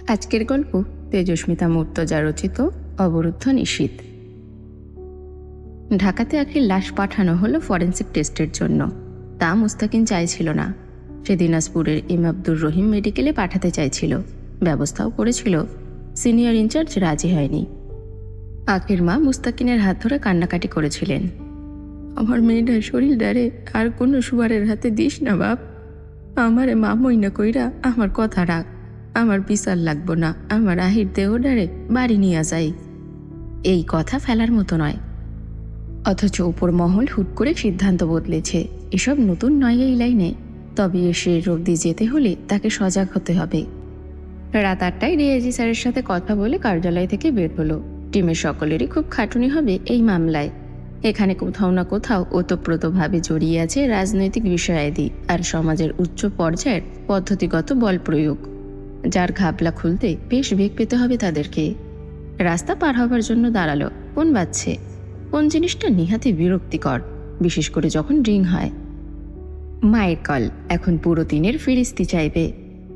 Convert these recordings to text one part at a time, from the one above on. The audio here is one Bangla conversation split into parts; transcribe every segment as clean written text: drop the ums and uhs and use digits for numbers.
আজকের গল্প তেজস্মিতা মুর্তজা রচিত অবরুদ্ধ নিশীথ। ঢাকাতে আখির লাশ পাঠানো হলো ফরেন্সিক টেস্টের জন্য। তা মুস্তাকিন চাইছিল না। সে দিনাজপুরের এম আব্দুর রহিম মেডিকেলে পাঠাতে চাইছিল, ব্যবস্থাও করেছিল। সিনিয়র ইনচার্জ রাজি হয়নি। আখির মা মুস্তাকিনের হাত ধরে কান্নাকাটি করেছিলেন। আমার মেয়েটার শরীর ডারে আর কোনো সুয়ারের হাতে দিস না বাপ। আমারে মা মইনা কইরা আমার কথা রাখ। আমার বিচার লাগবো না, আমার আহির দেহ ডারে বাড়ি নিয়ে যাই। এই কথা ফেলার মতো নয়, অথচ উপর মহল হুট করে সিদ্ধান্ত বদলেছে। এসব নতুন নয় এই লাইনে। তবে সে অবধি যেতে হলে তাকে সজাগ হতে হবে। রাত 8টায় ডিআইজি স্যারের সাথে কথা বলে কার্যালয় থেকে বের হলো। টিমের সকলেরই খুব খাটুনি হবে এই মামলায়। এখানে কোথাও না কোথাও ওতপ্রোতভাবে জড়িয়ে আছে রাজনৈতিক বিষয়াদি আর সমাজের উচ্চ পর্যায়ের পদ্ধতিগত বল প্রয়োগ, যার ঘাবলা খুলতে বেশ বেগ পেতে হবে তাদেরকে। রাস্তা পার হবার জন্য দাঁড়ালো। ফোন বাজছে। কোন জিনিসটা নিহাতি বিরক্তিকর, বিশেষ করে যখন রিং হয়। মায়ের কল। এখন পুরো দিনের ফিরিস্তি চাইবে।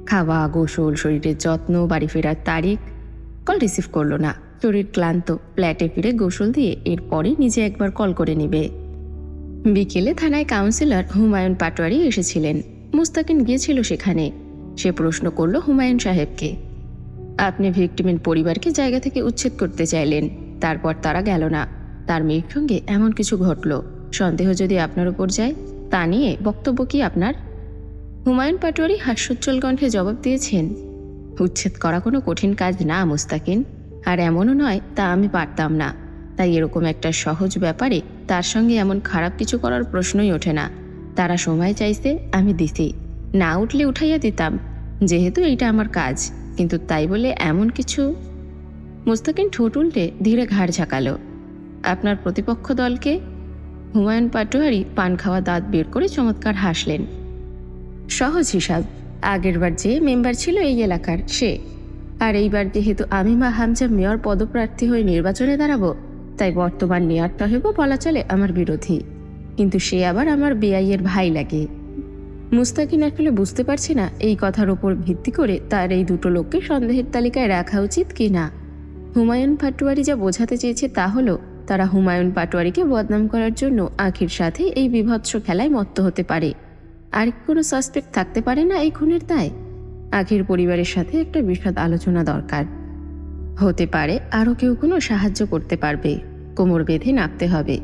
খাওয়া, গোসল, শরীরের যত্ন, বাড়ি ফেরার তারিখ। কল রিসিভ করলো না। শরীর ক্লান্ত। ফ্ল্যাটে ফিরে গোসল দিয়ে এরপরে নিজে একবার কল করে নেবে। বিকেলে থানায় কাউন্সিলর হুমায়ুন পাটোয়ারি এসেছিলেন। মুস্তাকিন গিয়েছিল সেখানে। সে প্রশ্ন করল হুমায়ুন সাহেবকে, আপনি ভিকটিমের পরিবারকে জায়গা থেকে উচ্ছেদ করতে চাইলেন, তারপর তারা গেল না। তার মেয়ের সঙ্গে এমন কিছু ঘটল, সন্দেহ যদি আপনার উপর যায়, তা নিয়ে বক্তব্য কি আপনার? হুমায়ুন পাটোয়ারি হাস্যোজ্জ্বল কণ্ঠে জবাব দিয়েছেন, উচ্ছেদ করা কোনো কঠিন কাজ না মুস্তাকিন, আর এমনও নয় তা আমি পারতাম না। তাই এরকম একটা সহজ ব্যাপারে তার সঙ্গে এমন খারাপ কিছু করার প্রশ্নই ওঠে না। তারা সময় চাইছে, আমি দিছি। না উঠলে উঠাইয়া দিতাম, যেহেতু এইটা আমার কাজ। কিন্তু তাই বলে এমন কিছু। মুস্তাকিন ঠোঁট উল্টে ধীরে ঘাড় ঝাঁকালো। আপনার প্রতিপক্ষ দলকে? হুমায়ুন পাটোয়ারি পান খাওয়া দাঁত বের করে চমৎকার হাসলেন। সহজ হিসাব, আগেরবার যে মেম্বার ছিল এই এলাকার সে, আর এইবার যেহেতু আমি মা হামজা মেয়র পদপ্রার্থী হয়ে নির্বাচনে দাঁড়াবো, তাই বর্তমান মেয়র সাহেব বলা চলে আমার বিরোধী। কিন্তু সে আবার আমার বেআইয়ের ভাই লাগে। মুস্তাকিন আসলে বুঝতে পারছি না এই কথার উপর ভিত্তি করে তার এই দুটো লোককে সন্দেহের তালিকায় রাখা উচিত কি না। হুমায়ুন পাটোয়ারি যা বোঝাতে চেয়েছে তা হলো, তারা হুমায়ুন পাটোয়ারিকে বদনাম করার জন্য আখির সাথে এই বিভৎস খেলায় মত্ত হতে পারে। আর কোনো সাসপেক্ট থাকতে পারে না এই খুনের দায়? আখির পরিবারের সাথে একটা বিশদ আলোচনা দরকার। হতে পারে আরও কেউ কোনো সাহায্য করতে পারবে। কোমর বেঁধে নামতে হবে।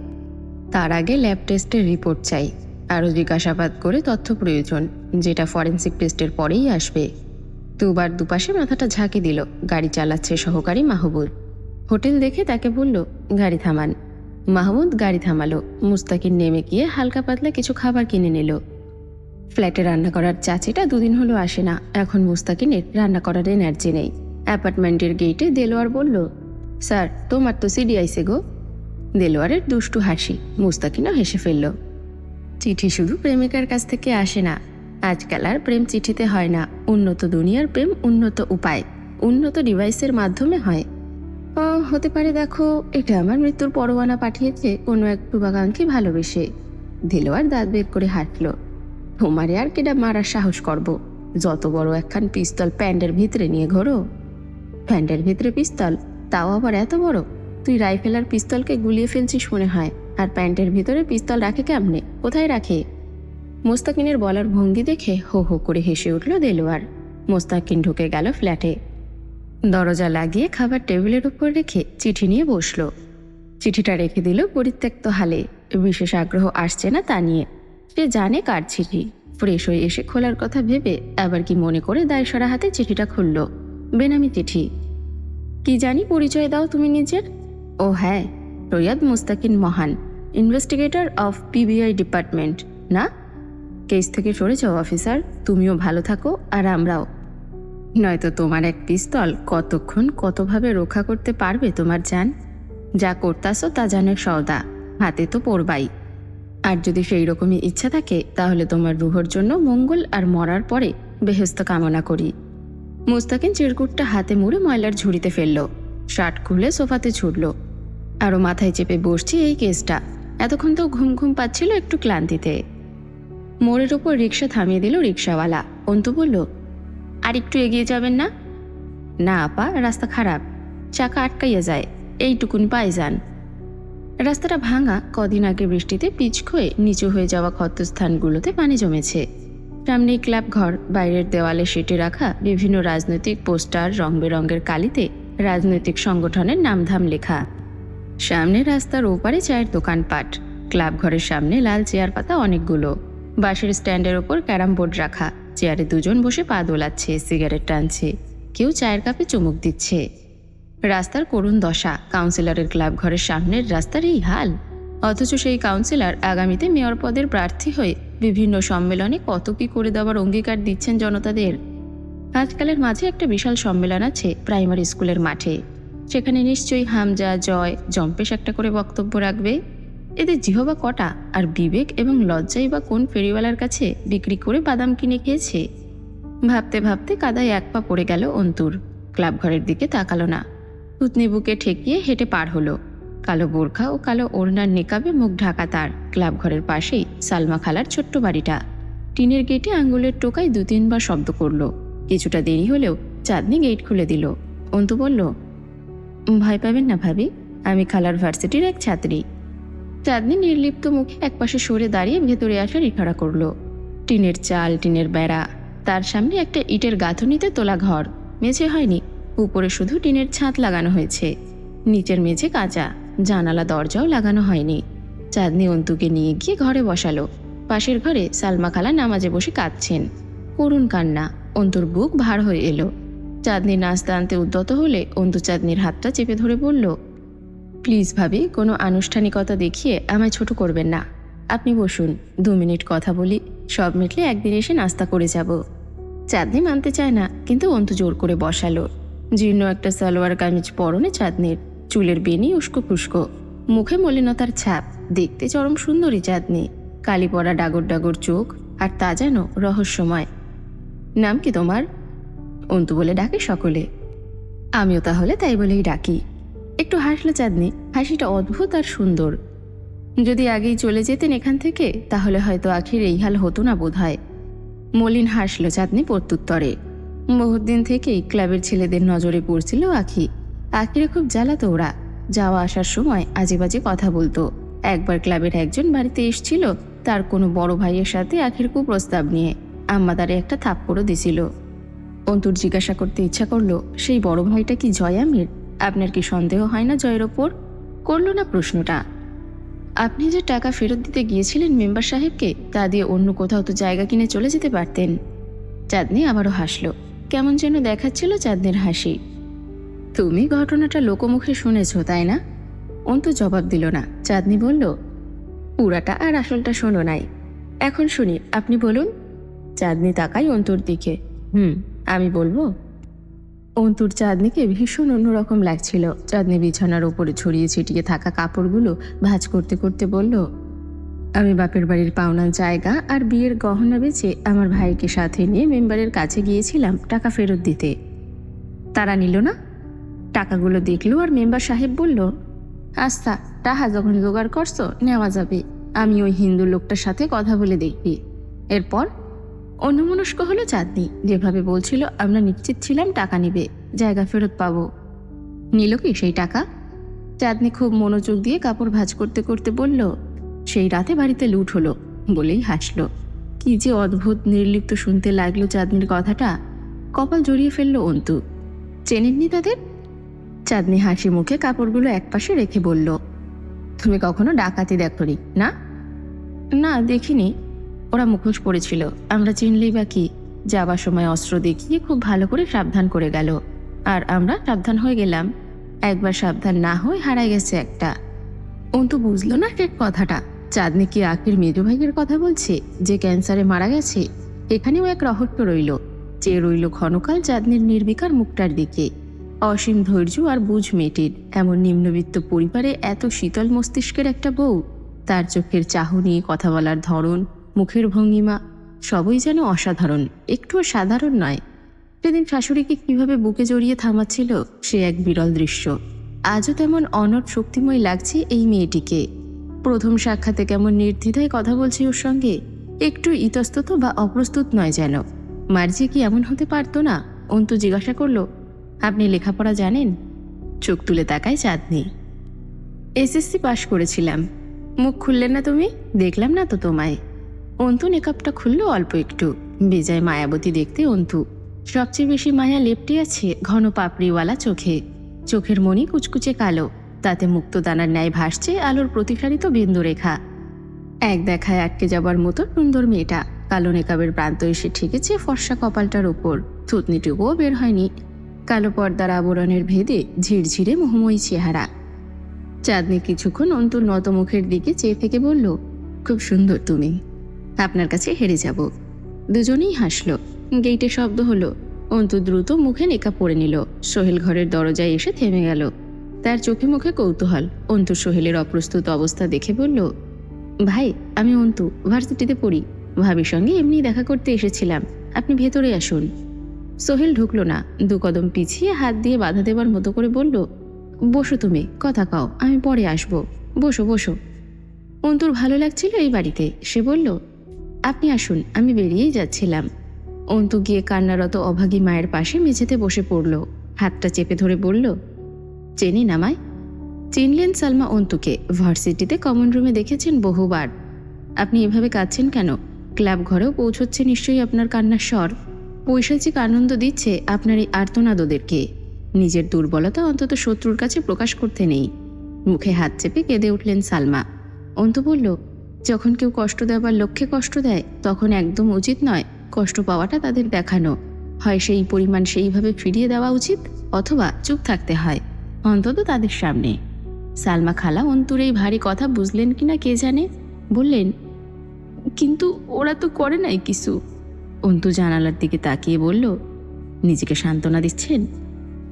তার আগে ল্যাব টেস্টের রিপোর্ট চাই। আরও জিজ্ঞাসাবাদ করে তথ্য প্রয়োজন, যেটা ফরেন্সিক টেস্টের পরেই আসবে। দুবার দুপাশে মাথাটা ঝাঁকি দিল। গাড়ি চালাচ্ছে সহকারী মাহবুব। হোটেল দেখে তাকে বলল, গাড়ি থামান। মাহমুদ গাড়ি থামালো। মুস্তাকিন নেমে গিয়ে হালকা পাতলা কিছু খাবার কিনে নিল। ফ্ল্যাটে রান্না করার চাচিটা দুদিন হলো আসে না। এখন মুস্তাকিনের রান্না করার এনার্জি নেই। অ্যাপার্টমেন্টের গেটে দেলোয়ার বলল, স্যার তোমার তো সিডি আইসে গো। দেলোয়ারের দুষ্টু হাসি। মুস্তাকিনও হেসে ফেলল। চিঠি শুধু প্রেমিকার কাছ থেকে আসে না। আজকাল আর প্রেম চিঠিতে হয় না। উন্নত দুনিয়ার প্রেম উন্নত উপায়, উন্নত ডিভাইসের মাধ্যমে হয়। হতে পারে দেখো, এটা আমার মৃত্যুর পরোয়ানা পাঠিয়েছে কোনো এক শুভাকাঙ্ক্ষী ভালোবেসে। দেলোয়ার দাঁত বের করে হাঁটল। তোমারে আর কেডা মারার সাহস করব? যত বড় একখান পিস্তল প্যান্টের ভিতরে নিয়ে ঘোরো। প্যান্টের ভিতরে পিস্তল, তাও আবার এত বড়? তুই রাইফেল আর পিস্তলকে গুলিয়ে ফেলছিস মনে হয়। আর প্যান্টের ভিতরে পিস্তল রাখে কেমনে? কোথায় রাখে? মোস্তাকিনের বলার ভঙ্গি দেখে হো হো করে হেসে উঠল দেলোয়ার। মোস্তাকিন ঢুকে গেল ফ্ল্যাটে। দরজা লাগিয়ে খাবার টেবিলের উপর রেখে চিঠি নিয়ে বসল। চিঠিটা রেখে দিল পরিত্যক্ত হালে। বিশেষ আগ্রহ আসছে না তা নিয়ে। সে জানে কার চিঠি। ফ্রেশ হয়ে এসে খোলার কথা ভেবে আবার কি মনে করে দায়সরা হাতে চিঠিটা খুলল। বেনামি চিঠি। কি জানি, পরিচয় দাও তুমি নিজের। ও হ্যাঁ, সৈয়দ মুস্তাকিন মহান, ইনভেস্টিগেটর অফ পিবিআই ডিপার্টমেন্ট। না, কেস থেকে সরে যাও অফিসার। তুমিও ভালো থাকো আর আমরাও। নয়তো তোমার এক পিস্তল কতক্ষণ কতভাবে রক্ষা করতে পারবে তোমার জান? যা করতাছো তা জানের সওদা, হাতে তো পড়বাই। আর যদি সেই রকমই ইচ্ছা থাকে তাহলে তোমার রুহর জন্য মঙ্গল আর মরার পরে বেহেস্ত কামনা করি। মুস্তাকিন চিরকুটটা হাতে মুড়ে ময়লার ঝুড়িতে ফেলল। শার্ট খুলে সোফাতে ছুটল। আরও মাথায় চেপে বসছি এই কেসটা। এতক্ষণ তো ঘুম ঘুম পাচ্ছিল একটু ক্লান্তিতে। মোড়ের ওপর রিক্সা থামিয়ে দিল রিক্সাওয়ালা। অন্তু বলল, আর একটু এগিয়ে যাবেন না? না আপা, রাস্তা খারাপ, চাকা আটকাইয়া যায়, এইটুকুনি পায়ে যান। রাস্তাটা ভাঙা, কদিন আগে বৃষ্টিতে পিচ ক্ষয়ে নিচু হয়ে যাওয়া ক্ষতস্থানগুলোতে পানি জমেছে। সামনেই ক্লাব ঘর, বাইরের দেওয়ালে সেটে রাখা বিভিন্ন রাজনৈতিক পোস্টার, রং বেরঙের কালিতে রাজনৈতিক সংগঠনের নামধাম লেখা। সামনে রাস্তার ওপারে চায়ের দোকানপাট, ক্লাব ঘরের সামনে লাল চেয়ার পাতা অনেকগুলো, বাঁশের স্ট্যান্ডের ওপর ক্যারাম বোর্ড রাখা, চেয়ারে দুজন বসে পা দোলাচ্ছে, সিগারেট টানছে, কেউ চায়ের কাপে চুমুক দিচ্ছে। রাস্তার করুণ দশা, কাউন্সিলরের ক্লাব ঘরের সামনের রাস্তার এই হাল। অথচ সেই কাউন্সিলর আগামীতে মেয়র পদের প্রার্থী হয়ে বিভিন্ন সম্মেলনে কত কি করে দেওয়ার অঙ্গীকার দিচ্ছেন জনতাদের। আজকালের মাঝে একটা বিশাল সম্মেলন আছে প্রাইমারি স্কুলের মাঠে। সেখানে নিশ্চয়ই হামজা, জয়, জম্পেশ একটা করে বক্তব্য রাখবে। এদের জিহবা কটা, আর বিবেক এবং লজ্জাই বা কোন ফেরিওয়ালার কাছে বিক্রি করে বাদাম কিনে খেয়েছে। ভাবতে ভাবতে কাদায় এক পা পড়ে গেল অন্তুর। ক্লাব ঘরের দিকে তাকালো না, থুতনি বুকে ঠেকিয়ে হেঁটে পার হলো। কালো বোরখা ও কালো ওড়নার নেকাবে মুখ ঢাকা তার। ক্লাব ঘরের পাশেই সালমা খালার ছোট্ট বাড়িটা। টিনের গেটে আঙ্গুলের টোকায় 2-3 বার শব্দ করলো। কিছুটা দেরি হলেও চাঁদনি গেট খুলে দিল। অন্তু বলল, ভয় পাবেন না ভাবি, আমি খালার ভার্সিটির এক ছাত্রী। চাঁদনি নির্লিপ্ত মুখে একপাশে সরে দাঁড়িয়ে ভেতরে আসার ইশারা করলো। টিনের চাল, টিনের বেড়া, তার সামনে একটা ইটের গাঁথুনিতে তোলা ঘর। মেঝে হয়নি, উপরে শুধু টিনের ছাদ লাগানো হয়েছে। নিচের মেঝে কাঁচা, জানালা দরজাও লাগানো হয়নি। চাঁদনি অন্তুকে নিয়ে গিয়ে ঘরে বসালো। পাশের ঘরে সালমা খালা নামাজে বসে কাঁদছেন, করুণ কান্না। অন্তুর বুক ভার হয়ে এলো। চাঁদনি নাস্তা আনতে উদ্যত হলে অন্তু চাঁদনির হাতটা চেপে ধরে বলল, প্লিজ ভাবি, কোনো আনুষ্ঠানিকতা দেখিয়ে আমায় ছোট করবেন না। আপনি বসুন, 2 মিনিট কথা বলি, সব মিটলে একদিন এসে নাস্তা করে যাব। চাঁদনি মানতে চায় না, কিন্তু অন্তু জোর করে বসালো। জীর্ণ একটা সালোয়ার কামিজ পরনে চাঁদনির, চুলের বেনি উস্কো খুস্কো, মুখে মলিনতার ছাপ, দেখতে চরম সুন্দরী চাঁদনি। কালি পড়া ডাগর ডাগর চোখ, আর তা যেন রহস্যময়। নাম কি তোমার? অন্তু বলে ডাকে সকলে। আমিও তাহলে তাই বলেই ডাকি। একটু হাসলো চাঁদনি, হাসিটা অদ্ভুত আর সুন্দর। যদি আগেই চলে যেতেন এখান থেকে, তাহলে হয়তো আখির এই হাল হতো না বোধহয়। মলিন হাসলো চাঁদনি প্রত্যুত্তরে। বহুত দিন থেকেই ক্লাবের ছেলেদের নজরে পড়ছিল আখি। আখিরে খুব জ্বালাতো ওরা। যাওয়া আসার সময় আজে বাজে কথা বলতো। একবার ক্লাবের একজন বাড়িতে এসছিল, তার কোনো বড় ভাইয়ের সাথে আখির কুপ্রস্তাব নিয়ে। আম্মা তারে একটা থাপ্পড়ও দিছিল। অন্তুর জিজ্ঞাসা করতে ইচ্ছা করলো, সেই বড় ভাইটা কি জয় আমির? আপনার কি সন্দেহ হয় না জয়ের ওপর? করল না প্রশ্নটা। আপনি যে টাকা ফেরত দিতে গিয়েছিলেন মেম্বার সাহেবকে, তা দিয়ে অন্য কোথাও তো জায়গা কিনে চলে যেতে পারতেন। চাঁদনি আবারও হাসলো, কেমন যেন দেখাচ্ছিল চাঁদনির হাসি। তুমি ঘটনাটা লোকমুখে শুনেছ তাই না? অন্তু জবাব দিল না। চাঁদনি বলল, পুরাটা আর আসলটা শোনো নাই, এখন শুনি, আপনি বলুন। চাঁদনি তাকাই অন্তুর দিকে। আমি বলবো? অন্তুর চাঁদনিকে ভীষণ অন্যরকম লাগছিল। চাঁদনি বিছানার ওপরে ছড়িয়ে ছিটিয়ে থাকা কাপড়গুলো ভাঁজ করতে করতে বলল, আমি বাপের বাড়ির পাওনা জায়গা আর বিয়ের গহনা বেচে আমার ভাইকে সাথে নিয়ে মেম্বারের কাছে গিয়েছিলাম টাকা ফেরত দিতে। তারা নিল না। টাকাগুলো দেখলো আর মেম্বার সাহেব বলল, আচ্ছা, টাকা যখন জোগাড় করছো নেওয়া যাবে, আমি ওই হিন্দু লোকটার সাথে কথা বলে দেখবি। এরপর অন্যমনস্ক হলো চাঁদনি। যেভাবে বলছিল আমরা নিশ্চিত ছিলাম টাকা নিবে, জায়গা ফেরত পাবো। নিল কি সেই টাকা? চাঁদনি খুব মনোযোগ দিয়ে কাপড় ভাঁজ করতে করতে বলল, সেই রাতে বাড়িতে লুট হলো, বলেই হাসলো। কি যে অদ্ভুত নির্লিপ্ত শুনতে লাগলো চাঁদনির কথাটা। কপাল জড়িয়ে ফেললো অন্তু। চেনেননি তাদের? চাঁদনি হাসি মুখে কাপড়গুলো একপাশে রেখে বলল, তুমি কখনো ডাকাতি দেখনি না? না, দেখিনি। ওরা মুখোশ পড়েছিল, আমরা চিনলেই বা কি। যাবার সময় অস্ত্র দেখিয়ে খুব ভালো করে সাবধান করে গেল, আর আমরা সাবধান হয়ে গেলাম। একবার সাবধান না হয়ে হারাই গেছে একটা। অন্তু বুঝলো না ঠিক কথাটা। চাঁদনি কি আখির মেজো ভাইয়ের কথা বলছে, যে ক্যান্সারে মারা গেছে? এখানেও এক রহস্য রইল। চেয়ে রইল ক্ষণকাল চাঁদনির নির্বিকার মুখটার দিকে। অসীম ধৈর্য আর বুঝ মেয়েটির। এমন নিম্নবিত্ত পরিবারে এত শীতল মস্তিষ্কের একটা বউ। তার চোখের চাহনি, কথা বলার ধরন, মুখের ভঙ্গিমা সবই যেন অসাধারণ, একটুও সাধারণ নয়। সেদিন শাশুড়িকে কিভাবে বুকে জড়িয়ে থামাচ্ছিল, সে এক বিরল দৃশ্য। আজও তেমন অনট শক্তিময় লাগছে এই মেয়েটিকে। প্রথম সাক্ষাতে কেমন নির্দ্বিধায় কথা বলছে ওর সঙ্গে, একটু ইতস্তত বা অপ্রস্তুত নয় যেন। মার্জি কি এমন হতে পারতো না? অন্তু জিজ্ঞাসা করলো, আপনি লেখাপড়া জানেন? চোখ তুলে তাকায় চাঁদনি। এসএসসি পাশ করেছিলাম। মুখ খুললে না তুমি? দেখলাম না তো তোমায়। অন্তু নেকাপটা খুলল অল্প একটু। বেজায় মায়াবতী দেখতে অন্তু। সবচেয়ে বেশি মায়া লেপটে আছে ঘন পাপড়িওয়ালা চোখে। চোখের মণি কুচকুচে কালো, তাতে মুক্তদানার ন্যায় ভাসছে আলোর প্রতিফলিত বিন্দুরেখা। এক দেখায় আটকে যাবার মতো সুন্দর মেয়েটা। কালো নেকাবের প্রান্ত এসে ঠেকেছে ফর্সা কপালটার উপর। থুতনিটুকুও বের হয়নি। কালো পর্দার আবরণের ভেদে ঝিরঝিরে মোহময়ী চেহারা। চাঁদনি কিছুক্ষণ অন্তুর নত মুখের দিকে চেয়ে থেকে বলল, খুব সুন্দর তুমি। আপনার কাছে হেরে যাব। দুজনেই হাসল। গেইটে শব্দ হলো। অন্তু দ্রুত মুখে নেকাব পরে নিল। সোহেল ঘরের দরজায় এসে থেমে গেল। তার চোখে মুখে কৌতূহল। অন্তু সোহেলের অপ্রস্তুত অবস্থা দেখে বলল, ভাই, আমি অন্তু, ভার্সিটিতে পড়ি। ভাবির সঙ্গে এমনি দেখা করতে এসেছিলাম। আপনি ভেতরে আসুন। সোহেল ঢুকলো না। দু কদম পিছিয়ে হাত দিয়ে বাধা দেবার মতো করে বলল, বসো তুমি, কথা কাও, আমি পরে আসবো। বসো বসো। অন্তুর ভালো লাগছিল এই বাড়িতে। সে বলল, আপনি আসুন, আমি বেরিয়েই যাচ্ছিলাম। অন্তু গিয়ে কান্নারত অভাগী মায়ের পাশে মেঝেতে বসে পড়ল। হাতটা চেপে ধরে বলল, চেনেন আমায়? চিনলেন সালমা অন্তুকে। ভার্সিটিতে কমন রুমে দেখেছেন বহুবার। আপনি এভাবে কাঁদছেন কেন? ক্লাব ঘরেও পৌঁছচ্ছে নিশ্চয়ই আপনার কান্নার স্বর। পৈশাচিক আনন্দ দিচ্ছে আপনার এই আর্তনাদ ওদেরকে। নিজের দুর্বলতা অন্তত শত্রুর কাছে প্রকাশ করতে নেই। মুখে হাত চেপে কেঁদে উঠলেন সালমা। অন্তু বলল, যখন কেউ কষ্ট দেওয়ার লক্ষ্যে কষ্ট দেয় তখন একদম উচিত নয় কষ্ট পাওয়াটা তাদের দেখানো। হয় সেই পরিমাণ সেইভাবে ফিরিয়ে দেওয়া উচিত, অথবা চুপ থাকতে হয়, অন্তত তাদের সামনে। সালমা খালা অন্তুর এই ভারী কথা বুঝলেন কিনা কে জানে। বললেন, কিন্তু ওরা তো করে নাই কিছু। অন্তু জানালার দিকে তাকিয়ে বলল, নিজেকে সান্ত্বনা দিচ্ছেন?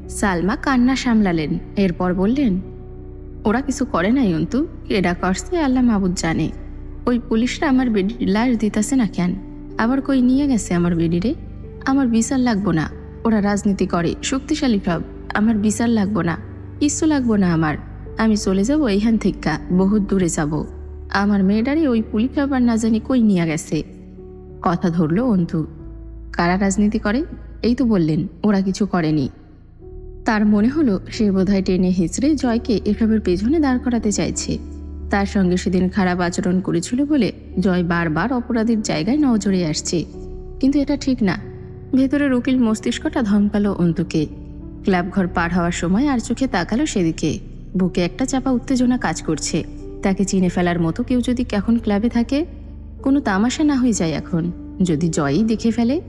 সালমা কান্না সামলালেন। এরপর বললেন, ওরা কিছু করে নাই অন্তু, এরা করছে আল্লাহ মাবুদ জানে। ওই পুলিশরা আমার বেডির লাশ দিতেছে না কেন? আবার কই নিয়ে গেছে আমার বেডিরে? আমার বিচার লাগবো না। ওরা রাজনীতি করে, শক্তিশালী সব। আমার বিচার লাগবো না, কিচ্ছু লাগবো না আমার। আমি চলে যাব এইখান থেকে, বহুত দূরে যাব। আমার মেয়েটারে ওই পুলিশ আবার না জানি কই নিয়ে গেছে। কথা ধরল অন্তু। কারা রাজনীতি করে? এই তো বললেন ওরা কিছু করেনি। তার মনে হলো সে বোধহয় টেনে হিচড়ে জয়কে এসবের পেছনে দাঁড় করাতে চাইছে। তার সঙ্গে সেদিন খারাপ আচরণ করেছিল বলে জয় বারবার অপরাধীর জায়গায় নজরে আসছে। কিন্তু এটা ঠিক না। ভেতরের উকিল মস্তিষ্কটা ধমকালো অন্তুকে। ক্লাব ঘর পার হওয়ার সময় আর চোখে তাকালো সেদিকে। বুকে একটা চাপা উত্তেজনা কাজ করছে। তাকে চিনে ফেলার মতো কেউ যদি এখন ক্লাবে থাকে, কোনো তামাশা না হয়ে যায় এখন। যদি জয়ই দেখে ফেলে।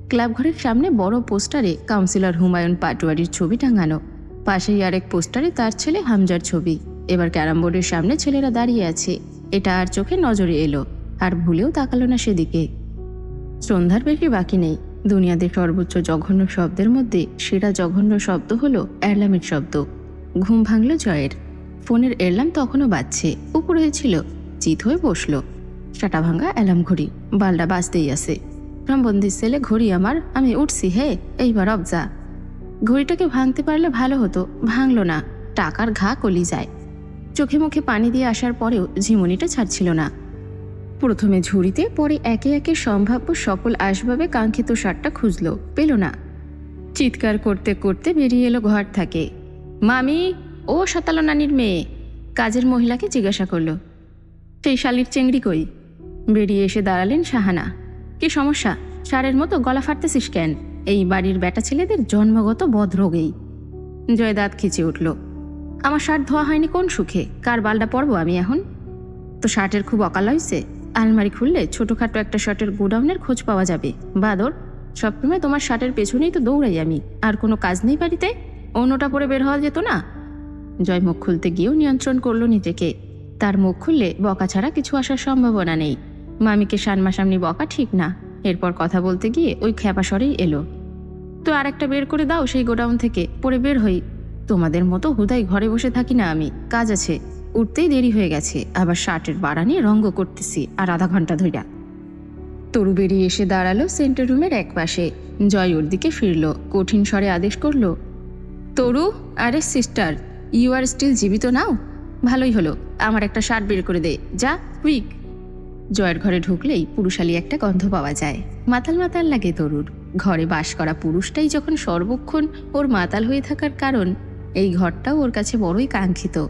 ক্লাব ঘরের সামনে বড় পোস্টারে কাউন্সিলর হুমায়ুন পাটোয়ারির ছবি টাঙানো। পাশেই আরেক পোস্টারে তার ছেলে হামজার ছবি। এবার ক্যারাম বোর্ডের সামনে ছেলেরা দাঁড়িয়ে আছে। এটা আর চোখে নজরে এলো, আর ভুলেও তাকালো না সেদিকে। সন্ধ্যার বেশি বাকি নেই। দুনিয়াতে সর্বোচ্চ জঘন্য শব্দের মধ্যে সেরা জঘন্য শব্দ হলো অ্যালার্মের শব্দ। ঘুম ভাঙল জয়ের। ফোনের অ্যালার্ম তখনও বাজছে। উপর হয়েছিল, চিত হয়ে বসলো। সাটা ভাঙা অ্যালার্ম ঘড়ি, বালটা বাজতেই আছে। ব্রহ্মবন্দির ছেলে ঘড়ি আমার, আমি উঠছি হে, এইবার অবজা। ঘড়িটাকে ভাঙতে পারলে ভালো হতো, ভাঙলো না। টাকার ঘা কলি যায়। চোখে মুখে পানি দিয়ে আসার পরেও ঝিমুনিটা ছাড়ছিল না। প্রথমে ঝুড়িতে, পরে একে একে সম্ভাব্য সকল আসবাবে কাঙ্ক্ষিত শার্টটা খুঁজল, পেল না। চিৎকার করতে করতে বেরিয়ে এলো ঘর থেকে। মামি, ও সাতালো নানির মেয়ে। কাজের মহিলাকে জিজ্ঞাসা করলো, সেই শালির চেংড়ি কই? বেরিয়ে এসে দাঁড়ালেন শাহানা। কি সমস্যা? সারের মতো গলা ফাটতেছিস কেন? এই বাড়ির বেটা ছেলেদের জন্মগত বদরোগেই। জয় দাঁত খিচে উঠল। আমার শার্ট ধোয়া হয়নি কোন সুখে? কার বালটা পরবো আমি এখন? তো শার্টের খুব অকাল হয়েছে। আলমারি খুললে ছোটখাটো একটা শার্টের গোডাউনের খোঁজ পাওয়া যাবে। বাদর, সবসময় তোমার শার্টের পেছনেই তো দৌড়াই আমি। আর কোনো কাজ নেই বাড়িতে? অন্যটা পরে বের হওয়া যেত না? জয় মুখ খুলতে গিয়েও নিয়ন্ত্রণ করলো নিজেকে। তার মুখ খুললে বকা ছাড়া কিছু আসার সম্ভাবনা নেই। মামিকে সামনাসামনি বকা ঠিক না। এরপর কথা বলতে গিয়ে ওই খ্যাপা স্বরেই এলো, তো আরেকটা বের করে দাও সেই গোডাউন থেকে, পরে বের হই। তোমাদের মতো হুদাই ঘরে বসে থাকি না আমি, কাজ আছে। উঠতেই দেরি হয়ে গেছে, আবার শার্টের বাড়া নিয়ে রঙ্গ করতেছি আর আধা ঘন্টা ধইরা। তরু বেরিয়ে এসে দাঁড়ালো সেন্টার রুমের এক পাশে। জয় ওর দিকে ফিরল, কঠিন স্বরে আদেশ করল, তরু, আরে সিস্টার, ইউ আর স্টিল জীবিত নাও? ভালোই হলো, আমার একটা শার্ট বের করে দে, যা কুইক। জয়ের ঘরে ঢুকলেই পুরুষালী একটা গন্ধ পাওয়া যায়। মাতাল মাতাল লাগে তরুর। ঘরে বাস করা পুরুষটাই যখন সর্বক্ষণ ওর মাতাল হয়ে থাকার কারণ, এই ঘরটাও ওর কাছে বড়ই কাঙ্ক্ষিত।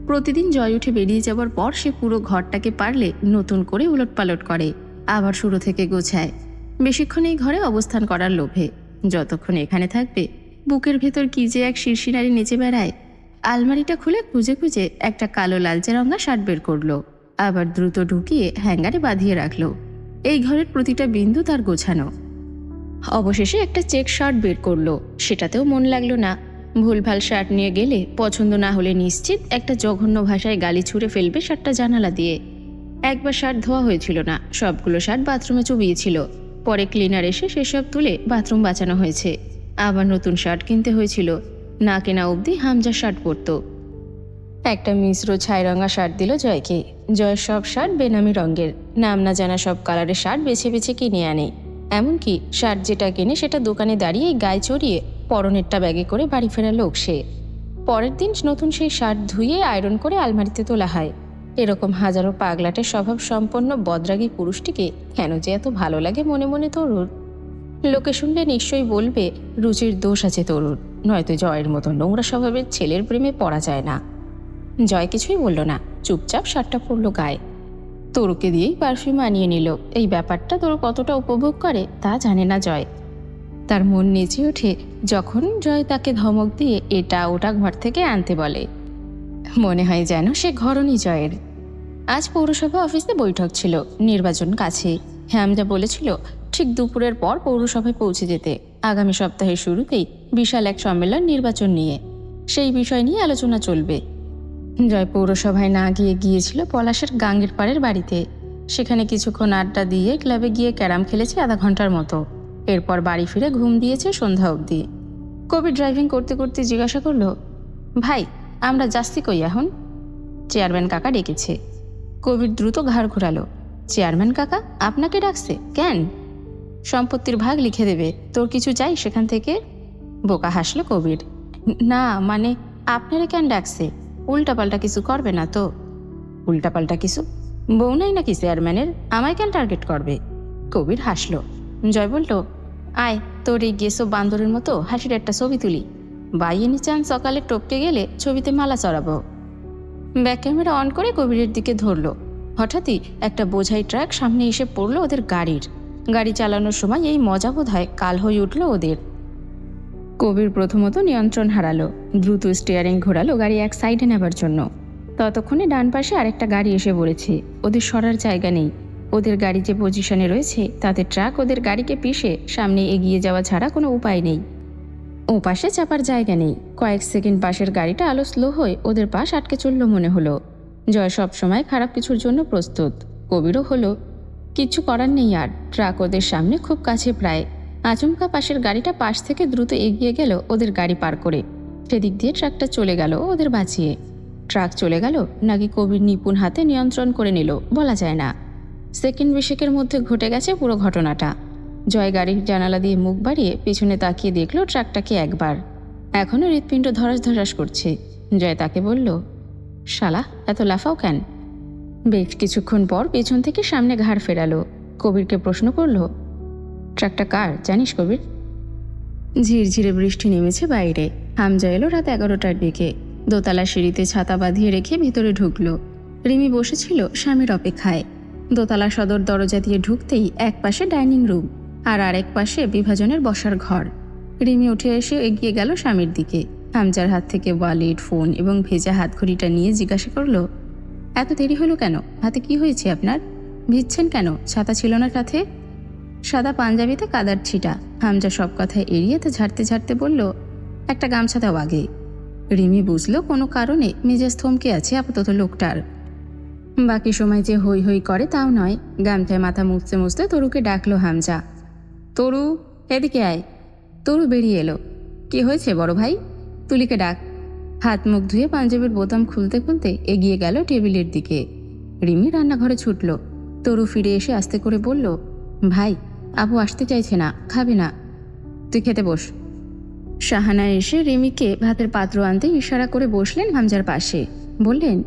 প্রতিদিন জয় উঠে বেরিয়ে যাবার পর সে পুরো ঘরটাকে পারলে নতুন করে উলটপালট করে, আবার শুরু থেকে গোছায়। বেশিক্ষণ এই ঘরে অবস্থান করার লোভে যতক্ষণ এখানে থাকবে বুকের ভেতর কি যে এক শিরশিনারি নেচে বেড়ায়। আলমারিটা খুলে খুঁজে খুঁজে একটা কালো লালচে রঙা শার্ট বের করলো, আবার দ্রুত ঢুকিয়ে হ্যাঙ্গারে বাঁধিয়ে রাখলো। এই ঘরের প্রতিটা বিন্দু তার গোছানো। অবশেষে একটা চেক শার্ট বের করলো, সেটাতেও মন লাগলো না। ভুলভাল শার্ট নিয়ে গেলে পছন্দ না হলে নিশ্চিত একটা জঘন্য ভাষায় গালি ছুঁড়ে ফেলবে শার্টটা জানালা দিয়ে। একবার শার্ট ধোয়া হয়েছিল না, সবগুলো শার্ট বাথরুমে চুবিয়েছিল। পরে ক্লিনার এসে সেসব তুলে বাথরুম বাঁচানো হয়েছে। আবার নতুন শার্ট কিনতে হয়েছিল। না কেনা অবধি হামজা শার্ট পরতো। একটা মিশ্র ছাই রঙা শার্ট দিল জয়কে। জয়ের সব শার্ট বেনামি রঙের, নাম না জানা সব কালারের শার্ট বেছে বেছে কিনে আনে। এমনকি শার্ট যেটা কেনে সেটা দোকানে দাঁড়িয়ে গায়ে চড়িয়ে পরনেরটা ব্যাগে করে বাড়ি ফেরা লোক সে। পরের দিন নতুন সেই শার্ট ধুয়ে আয়রন করে আলমারিতে তোলা হয়। এরকম হাজারো পাগলাটে স্বভাব সম্পন্ন বদরাগী পুরুষটিকে কেন যে এত ভালো লাগে মনে মনে তরুর। লোকে শুনলে নিশ্চয়ই বলবে রুচির দোষ আছে তরুর, নয়তো জয়ের মতো নোংরা স্বভাবের ছেলের প্রেমে পড়া যায় না। জয় কিছুই বলল না, চুপচাপ শার্টটা পরলো গায়ে। তরুকে দিয়েই পারফিউম আনিয়ে নিল। এই ব্যাপারটা তরু কতটা উপভোগ করে তা জানে না জয়। তার মন নেচে ওঠে যখন জয় তাকে ধমক দিয়ে এটা ওটা ঘর থেকে আনতে বলে। মনে হয় যেন সে ঘরণী জয়ের। আজ পৌরসভা অফিসে বৈঠক ছিল, নির্বাচন কাছে। হামজা বলেছিল ঠিক দুপুরের পর পৌরসভায় পৌঁছে যেতে। আগামী সপ্তাহের শুরুতেই বিশাল এক সম্মেলন নির্বাচন নিয়ে, সেই বিষয় নিয়ে আলোচনা চলবে। জয় পৌরসভায় না গিয়েছিল পলাশের গাঙ্গের পাড়ের বাড়িতে। সেখানে কিছুক্ষণ আড্ডা দিয়ে ক্লাবে গিয়ে ক্যারাম খেলেছে আধা ঘন্টার মতো। এরপর বাড়ি ফিরে ঘুম দিয়েছে সন্ধ্যা অবধি। কবির ড্রাইভিং করতে করতে জিজ্ঞাসা করলো, ভাই আমরা যাচ্ছি কই এখন? চেয়ারম্যান কাকা ডেকেছে। কবির দ্রুত ঘাড় ঘোরালো। চেয়ারম্যান কাকা আপনাকে ডাকছে কেন? সম্পত্তির ভাগ লিখে দেবে, তোর কিছু চাই সেখান থেকে? বোকা হাসলো কবির। না মানে আপনারে কেন ডাকছে? উল্টাপাল্টা কিছু করবে না তো? উল্টাপাল্টা কিছু? বউ নাই নাকি চেয়ারম্যানের, আমায় কেন টার্গেট করবে? কবির হাসলো। জয় বলল, আয় তোর এই গেছো বান্দরের মতো হাসির একটা ছবি তুলি। বাইয়েনি চান সকালে টপকে গেলে ছবিতে মালা চড়াবো। ব্যাক ক্যামেরা অন করে কবিরের দিকে ধরলো। হঠাৎই একটা বোঝাই ট্রাক সামনে এসে পড়লো ওদের গাড়ির। গাড়ি চালানোর সময় এই মজা বোধহয় কাল হয়ে উঠল ওদের। কবির প্রথমত নিয়ন্ত্রণ হারালো, দ্রুত স্টিয়ারিং ঘোরালো গাড়ি এক সাইডে নেবার জন্য। ততক্ষণে ডান পাশে আরেকটা গাড়ি এসে পড়েছে। ওদের সরার জায়গা নেই। ওদের গাড়ি যে পজিশনে রয়েছে তাতে ট্রাক ওদের গাড়িকে পিষে সামনে এগিয়ে যাওয়া ছাড়া কোনো উপায় নেই। ও পাশে চাপার জায়গা নেই। কয়েক সেকেন্ড পাশের গাড়িটা আলো স্লো হয়ে ওদের পাশ আটকে চলল মনে হলো। জয় সবসময় খারাপ কিছুর জন্য প্রস্তুত, কবিরও হলো। কিচ্ছু করার নেই আর। ট্রাক ওদের সামনে খুব কাছে প্রায়। আচমকা পাশের গাড়িটা পাশ থেকে দ্রুত এগিয়ে গেল ওদের গাড়ি পার করে। সেদিক দিয়ে ট্রাকটা চলে গেল ওদের বাঁচিয়ে। ট্রাক চলে গেল নাকি কবির নিপুণ হাতে নিয়ন্ত্রণ করে নিল বলা যায় না। সেকেন্ড বিশেকের মধ্যে ঘটে গেছে পুরো ঘটনাটা। জয় গাড়ির জানালা দিয়ে মুখ বাড়িয়ে পেছনে তাকিয়ে দেখলো ট্রাকটাকে একবার। এখনও হৃৎপিণ্ড ধরাস ধরাস করছে। জয় তাকে বলল, শালা এত লাফাও কেন? বেশ কিছুক্ষণ পর পেছন থেকে সামনে ঘাড় ফেরালো। কবিরকে প্রশ্ন করলো, ট্রাকটা কার জানিস কবির? ঝিরঝিরে বৃষ্টি নেমেছে বাইরে। হামজা এলো রাত 11টার দিকে। দোতলা সিঁড়িতে ছাতা বাঁধিয়ে রেখে ভিতরে ঢুকলো। রিমি বসেছিল স্বামীর অপেক্ষায়। দোতলা সদর দরজা দিয়ে ঢুকতেই এক পাশে ডাইনিং রুম আর আরেক পাশে বিভাজনের বসার ঘর। রিমি উঠে এসে এগিয়ে গেল স্বামীর দিকে। হামজার হাত থেকে ওয়ালেট, ফোন এবং ভেজা হাতঘড়িটা নিয়ে জিজ্ঞাসা করলো, এত দেরি হলো কেন? হাতে কি হয়েছে আপনার? ভিজছেন কেন? ছাতা ছিল না সাথে? সাদা পাঞ্জাবিতে কাদার ছিটা। হামজা সব কথা এড়িয়ে তা ঝাড়তে ঝাড়তে বলল, একটা গামছা দাও আগে। রিমি বুঝলো কোনো কারণে মেজাজ থমকে আছে আপাতত লোকটার। বাকি সময় যে হই হই করে তাও নয়। গামছায় মাথা মুছতে মুছতে তরুকে ডাকলো হামজা। তরু এদিকে আয়। তরু বেরিয়ে এলো। কি হয়েছে বড় ভাই? তুলিকে ডাক। হাত মুখ ধুয়ে পাঞ্জাবির বোতাম খুলতে খুলতে এগিয়ে গেল টেবিলের দিকে। রিমি রান্নাঘরে ছুটল। তরু ফিরে এসে আস্তে করে বলল, ভাই আপু আসতে চাইছে না, খাবে না, তুই খেতে বস। শাহানা এসে রিমিকে ভাতের পাত্র আনতে ইশারা করে বসলেন হামজার পাশে। বললেন,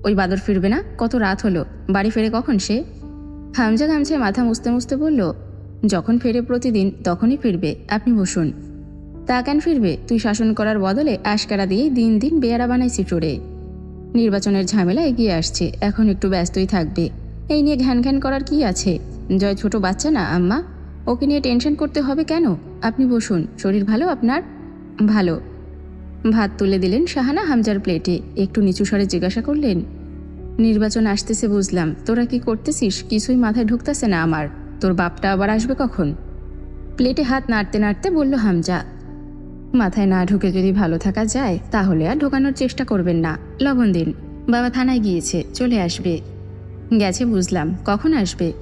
ওই বাদর ফিরবে না? কত রাত হলো, বাড়ি ফেরে কখন সে? হামজা গামছায় মাথা মুছতে মুছতে বলল, যখন ফেরে প্রতিদিন তখনই ফিরবে, আপনি বসুন। তা কেন ফিরবে? তুই শাসন করার বদলে আশকারা দিয়েই দিন দিন বেয়ারা বানাইছি টোরে। নির্বাচনের ঝামেলা এগিয়ে আসছে, এখন একটু ব্যস্তই থাকবে। এই নিয়ে ঘ্যান ঘ্যান করার কি আছে? জয় ছোট বাচ্চা না আম্মা, ওকে নিয়ে টেনশন করতে হবে কেন? আপনি বসুন। শরীর ভালো আপনার? ভালো। ভাত তুলে দিলেন শাহানা হামজার প্লেটে। একটু নিচু স্বরে জিজ্ঞাসা করলেন, নির্বাচন আসতেছে বুঝলাম, তোরা কি করতেছিস কিছুই মাথায় ঢুকতেছে না আমার। তোর বাপটা আবার আসবে কখন? প্লেটে হাত নাড়তে নাড়তে বলল হামজা, মাথায় না ঢুকে যদি ভালো থাকা যায় তাহলে আর ঢোকানোর চেষ্টা করবেন না। লবণ দিন। বাবা থানায় গিয়েছে, চলে আসবে। গেছে বুঝলাম, কখন আসবে?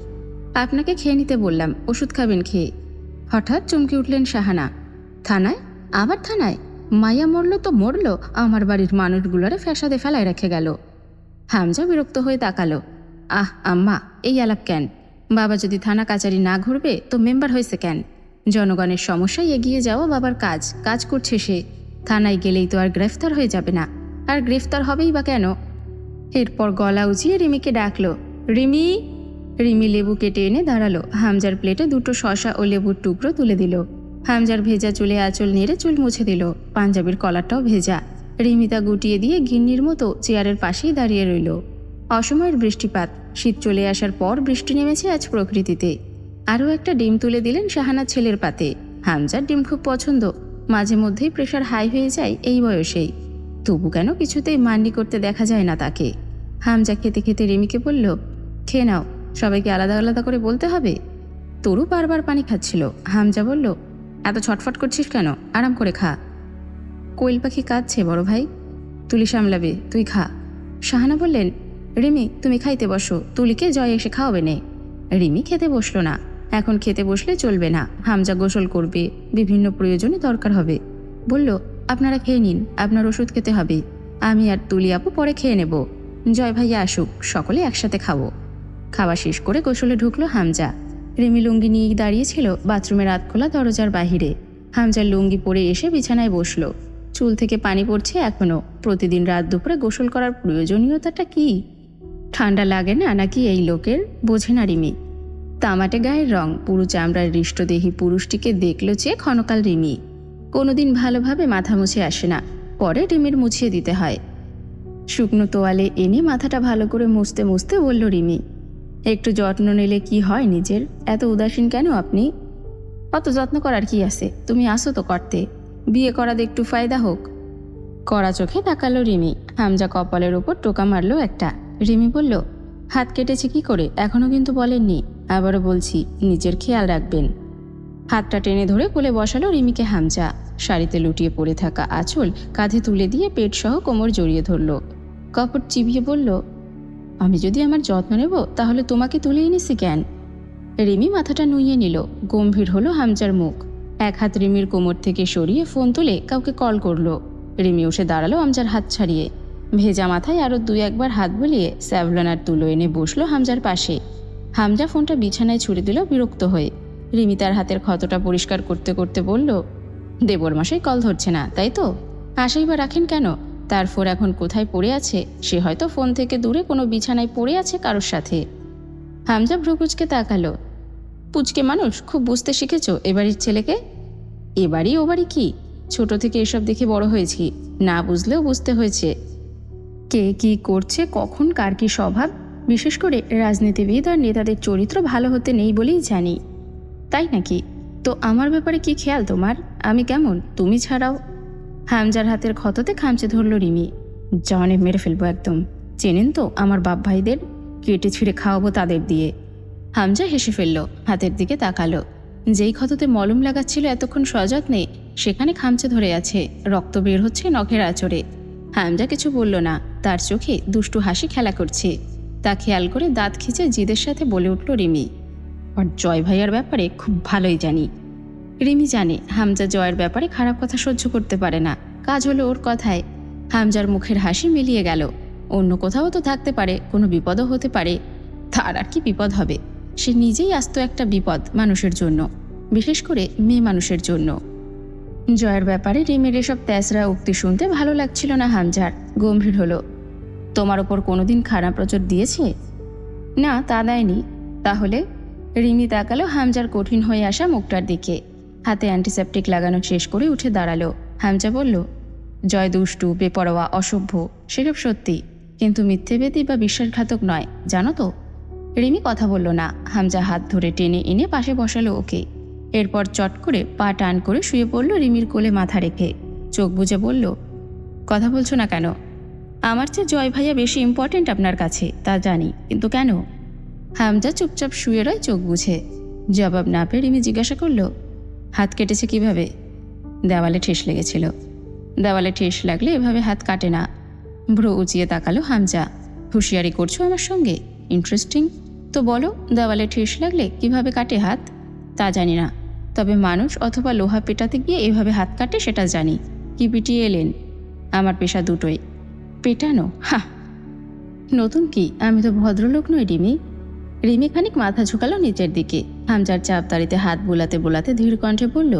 আপনাকে খেয়ে নিতে বললাম, ওষুধ খাবেন খেয়ে। হঠাৎ চমকে উঠলেন শাহানা। থানায়? আবার থানায়? মাইয়া মরল তো মরল, আমার বাড়ির মানুষগুলোরে ফ্যাসাদে ফেলায় রেখে গেল। হামজা বিরক্ত হয়ে তাকালো। আহ আম্মা, এই আলাপ কেন? বাবা যদি থানা কাচারি না ঘুরবে তো মেম্বার হয়েছে কেন? জনগণের সমস্যায় এগিয়ে যাওয়া বাবার কাজ, কাজ করছে সে। থানায় গেলেই তো আর গ্রেফতার হয়ে যাবে না। আর গ্রেফতার হবেই বা কেন? এরপর গলা উঁচিয়ে রিমিকে ডাকলো, রিমি। রিমি লেবু কেটে এনে দাঁড়ালো। হামজার প্লেটে দুটো শসা ও লেবুর টুকরো তুলে দিল। হামজার ভেজা চুলে আঁচল নেড়ে চুল মুছে দিল। পাঞ্জাবির কলারটাও ভেজা। রিমি তা গুটিয়ে দিয়ে গিন্নির মতো চেয়ারের পাশেই দাঁড়িয়ে রইল। অসময়ের বৃষ্টিপাত। শীত চলে আসার পর বৃষ্টি নেমেছে আজ প্রকৃতিতে। আরও একটা ডিম তুলে দিলেন শাহানা ছেলের পাতে। হামজার ডিম খুব পছন্দ, মাঝে মধ্যেই প্রেশার হাই হয়ে যায় এই বয়সেই। তবু কেন কিছুতেই মান্ডি করতে দেখা যায় না তাকে। হামজা খেতে খেতে রিমিকে বলল, খেয়ে নাও, সবাইকে আলাদা আলাদা করে বলতে হবে। তরু বারবার পানি খাচ্ছিল। হামজা বলল, এত ছটফট করছিস কেন? আরাম করে খা। কোয়েল পাখি কাঁদছে বড় ভাই, তুলি সামলাবে, তুই খা। শাহানা বললেন, রিমি তুমি খাইতে বসো, তুলিকে জয় এসে খাওয়াবে নে। রিমি খেতে বসলো না। এখন খেতে বসলে চলবে না, হামজা গোসল করবে, বিভিন্ন প্রয়োজনে দরকার হবে। বলল, আপনারা খেয়ে নিন, আপনার ওষুধ খেতে হবে। আমি আর তুলি আপু পরে খেয়ে নেব। জয় ভাইয়া আসুক, সকলে একসাথে খাবো। খাওয়া শেষ করে গোসলে ঢুকলো হামজা। রিমি লুঙ্গি নিয়ে দাঁড়িয়েছিল বাথরুমের আধখোলা দরজার বাহিরে। হামজার লুঙ্গি পরে এসে বিছানায় বসলো। চুল থেকে পানি পড়ছে এখনো। প্রতিদিন রাত দুপুরে গোসল করার প্রয়োজনীয়তাটা কি? ঠান্ডা লাগে না নাকি এই লোকের? বোঝে না রিমি। তামাটে গায়ের রং, পুরু চামড়ার হৃষ্টদেহী পুরুষটিকে দেখল চেয়ে ক্ষণকাল রিমি। কোনোদিন ভালোভাবে মাথা মুছে আসে না, পরে রিমির মুছিয়ে দিতে হয়। শুকনো তোয়ালে এনে মাথাটা ভালো করে মুছতে মুছতে বলল রিমি, একটু যত্ন নিলে কি হয় নিজের? এত উদাসীন কেন আপনি? অত যত্ন করার কি আছে? তুমি আসো তো করতে, বিয়ে করাতে একটু ফায়দা হোক। কড়া চোখে তাকালো রিমি। হামজা কপালের ওপর টোকা মারল একটা। রিমি বলল, হাত কেটেছে কি করে? এখনো কিন্তু বলেননি। আবারও বলছি, নিজের খেয়াল রাখবেন। হাতটা টেনে ধরে কোলে বসালো রিমিকে হামজা। শাড়িতে লুটিয়ে পড়ে থাকা আঁচল কাঁধে তুলে দিয়ে পেট সহ কোমর জড়িয়ে ধরল। কপট চিবিয়ে বলল, আমি যদি আমার যত্ন নেব তাহলে তোমাকে তুলে এনেছি কেন? রিমি মাথাটা নুইয়ে নিল। গম্ভীর হলো হামজার মুখ। এক হাত রিমির কোমর থেকে সরিয়ে ফোন তুলে কাউকে কল করলো। রিমি উঠে দাঁড়ালো হামজার হাত ছাড়িয়ে। ভেজা মাথায় আরও দুই একবার হাত বুলিয়ে স্যাভলনার তুলো এনে বসলো হামজার পাশে। হামজা ফোনটা বিছানায় ছুড়ে দিল বিরক্ত হয়ে। রিমি তার হাতের ক্ষতটা পরিষ্কার করতে করতে বলল, দেবর মাসেই কল ধরছে না তাই তো? আশাই বা রাখেন কেন? তার ফোন এখন কোথায় পড়ে আছে? সে হয়তো ফোন থেকে দূরে কোনো বিছানায় পড়ে আছে কারোর সাথে। হামজা ভ্রুকুচকে তাকালো। পুচকে মানুষ, খুব বুঝতে শিখেছ এবাড়ির ছেলেকে। এবাড়ি ওবাড়ি কি? ছোট থেকে এসব দেখে বড় হয়েছি, না বুঝলেও বুঝতে হয়েছে কে কি করছে, কখন কার কি স্বভাব। বিশেষ করে রাজনীতিবিদ আর নেতাদের চরিত্র ভালো হতে নেই বলেই জানি। তাই নাকি? তো আমার ব্যাপারে কি খেয়াল তোমার? আমি কেমন তুমি ছাড়াও? হামজার হাতের ক্ষততে খামচে ধরল রিমি। জনে মেরে ফেলবো একদম। চেনেন তো আমার বাপ ভাইদের? কেটে ছিঁড়ে খাওয়াবো তাদের দিয়ে। হামজা হেসে ফেলল, হাতের দিকে তাকালো। যেই ক্ষততে মলম লাগাচ্ছিল এতক্ষণ সযত্নে, সেখানে খামচে ধরে আছে, রক্ত বের হচ্ছে নখের আঁচড়ে। হামজা কিছু বলল না, তার চোখে দুষ্টু হাসি খেলা করছে। তা খেয়াল করে দাঁত খিচে জিদের সাথে বলে উঠল রিমি, আর জয় ভাইয়ার ব্যাপারে খুব ভালোই জানি। রিমি জানে হামজা জয়ের ব্যাপারে খারাপ কথা সহ্য করতে পারে না। কাজ হলো ওর কথায়। হামজার মুখের হাসি মিলিয়ে গেল। অন্য কোথাও তো থাকতে পারে, কোনো বিপদও হতে পারে। তার আর কি বিপদ হবে? সে নিজেই আস্ত একটা বিপদ মানুষের জন্য, বিশেষ করে মেয়ে মানুষের জন্য। জয়ের ব্যাপারে রিমির এসব তেসরা উক্তি শুনতে ভালো লাগছিল না হামজার। গম্ভীর হলো, তোমার ওপর কোনোদিন খারাপ নজর দিয়েছে? না, তা দেয়নি। তাহলে? রিমি তাকালো হামজার কঠিন হয়ে আসা মুখটার দিকে। হাতে অ্যান্টিসেপটিক লাগানো শেষ করে উঠে দাঁড়ালো। হামজা বলল, জয় দুষ্টু, বেপরোয়া, অসভ্য, সেসব সত্যি, কিন্তু মিথ্যেবেদী বা বিশ্বাসঘাতক নয়, জানো তো। রিমি কথা বলল না। হামজা হাত ধরে টেনে এনে পাশে বসালো ওকে। এরপর চট করে পা টান করে শুয়ে পড়ল রিমির কোলে মাথা রেখে। চোখ বুজে বলল, কথা বলছো না কেন? আমার চেয়ে জয় ভাইয়া বেশি ইম্পর্টেন্ট আপনার কাছে, তা জানি, কিন্তু কেন? হামজা চুপচাপ শুয়ে রয় চোখ বুঝে। জবাব না পেয়ে রিমি জিজ্ঞাসা করল, হাত কেটেছে কিভাবে? দেওয়ালে ঠেস লেগেছিল। দেওয়ালে ঠেস লাগলে এভাবে হাত কাটে না। ভ্রু উঁচিয়ে তাকালো হামজা। হুঁশিয়ারি করছো আমার সঙ্গে? ইন্টারেস্টিং তো, বলো দেওয়ালে ঠেস লাগলে কিভাবে কাটে হাত? তা জানি না, তবে মানুষ অথবা লোহা পেটাতে গিয়ে এভাবে হাত কাটে সেটা জানি। কি পিটিয়ে এলেন? আমার পেশা দুটোই। পেটানো? হা, নতুন কি? আমি তো ভদ্রলোক নই রিমি। রিমি খানিক মাথা ঝুঁকালো নিচের দিকে। হামজার চাপতাড়িতে হাত বোলাতে বোলাতে ধীর কণ্ঠে বলল,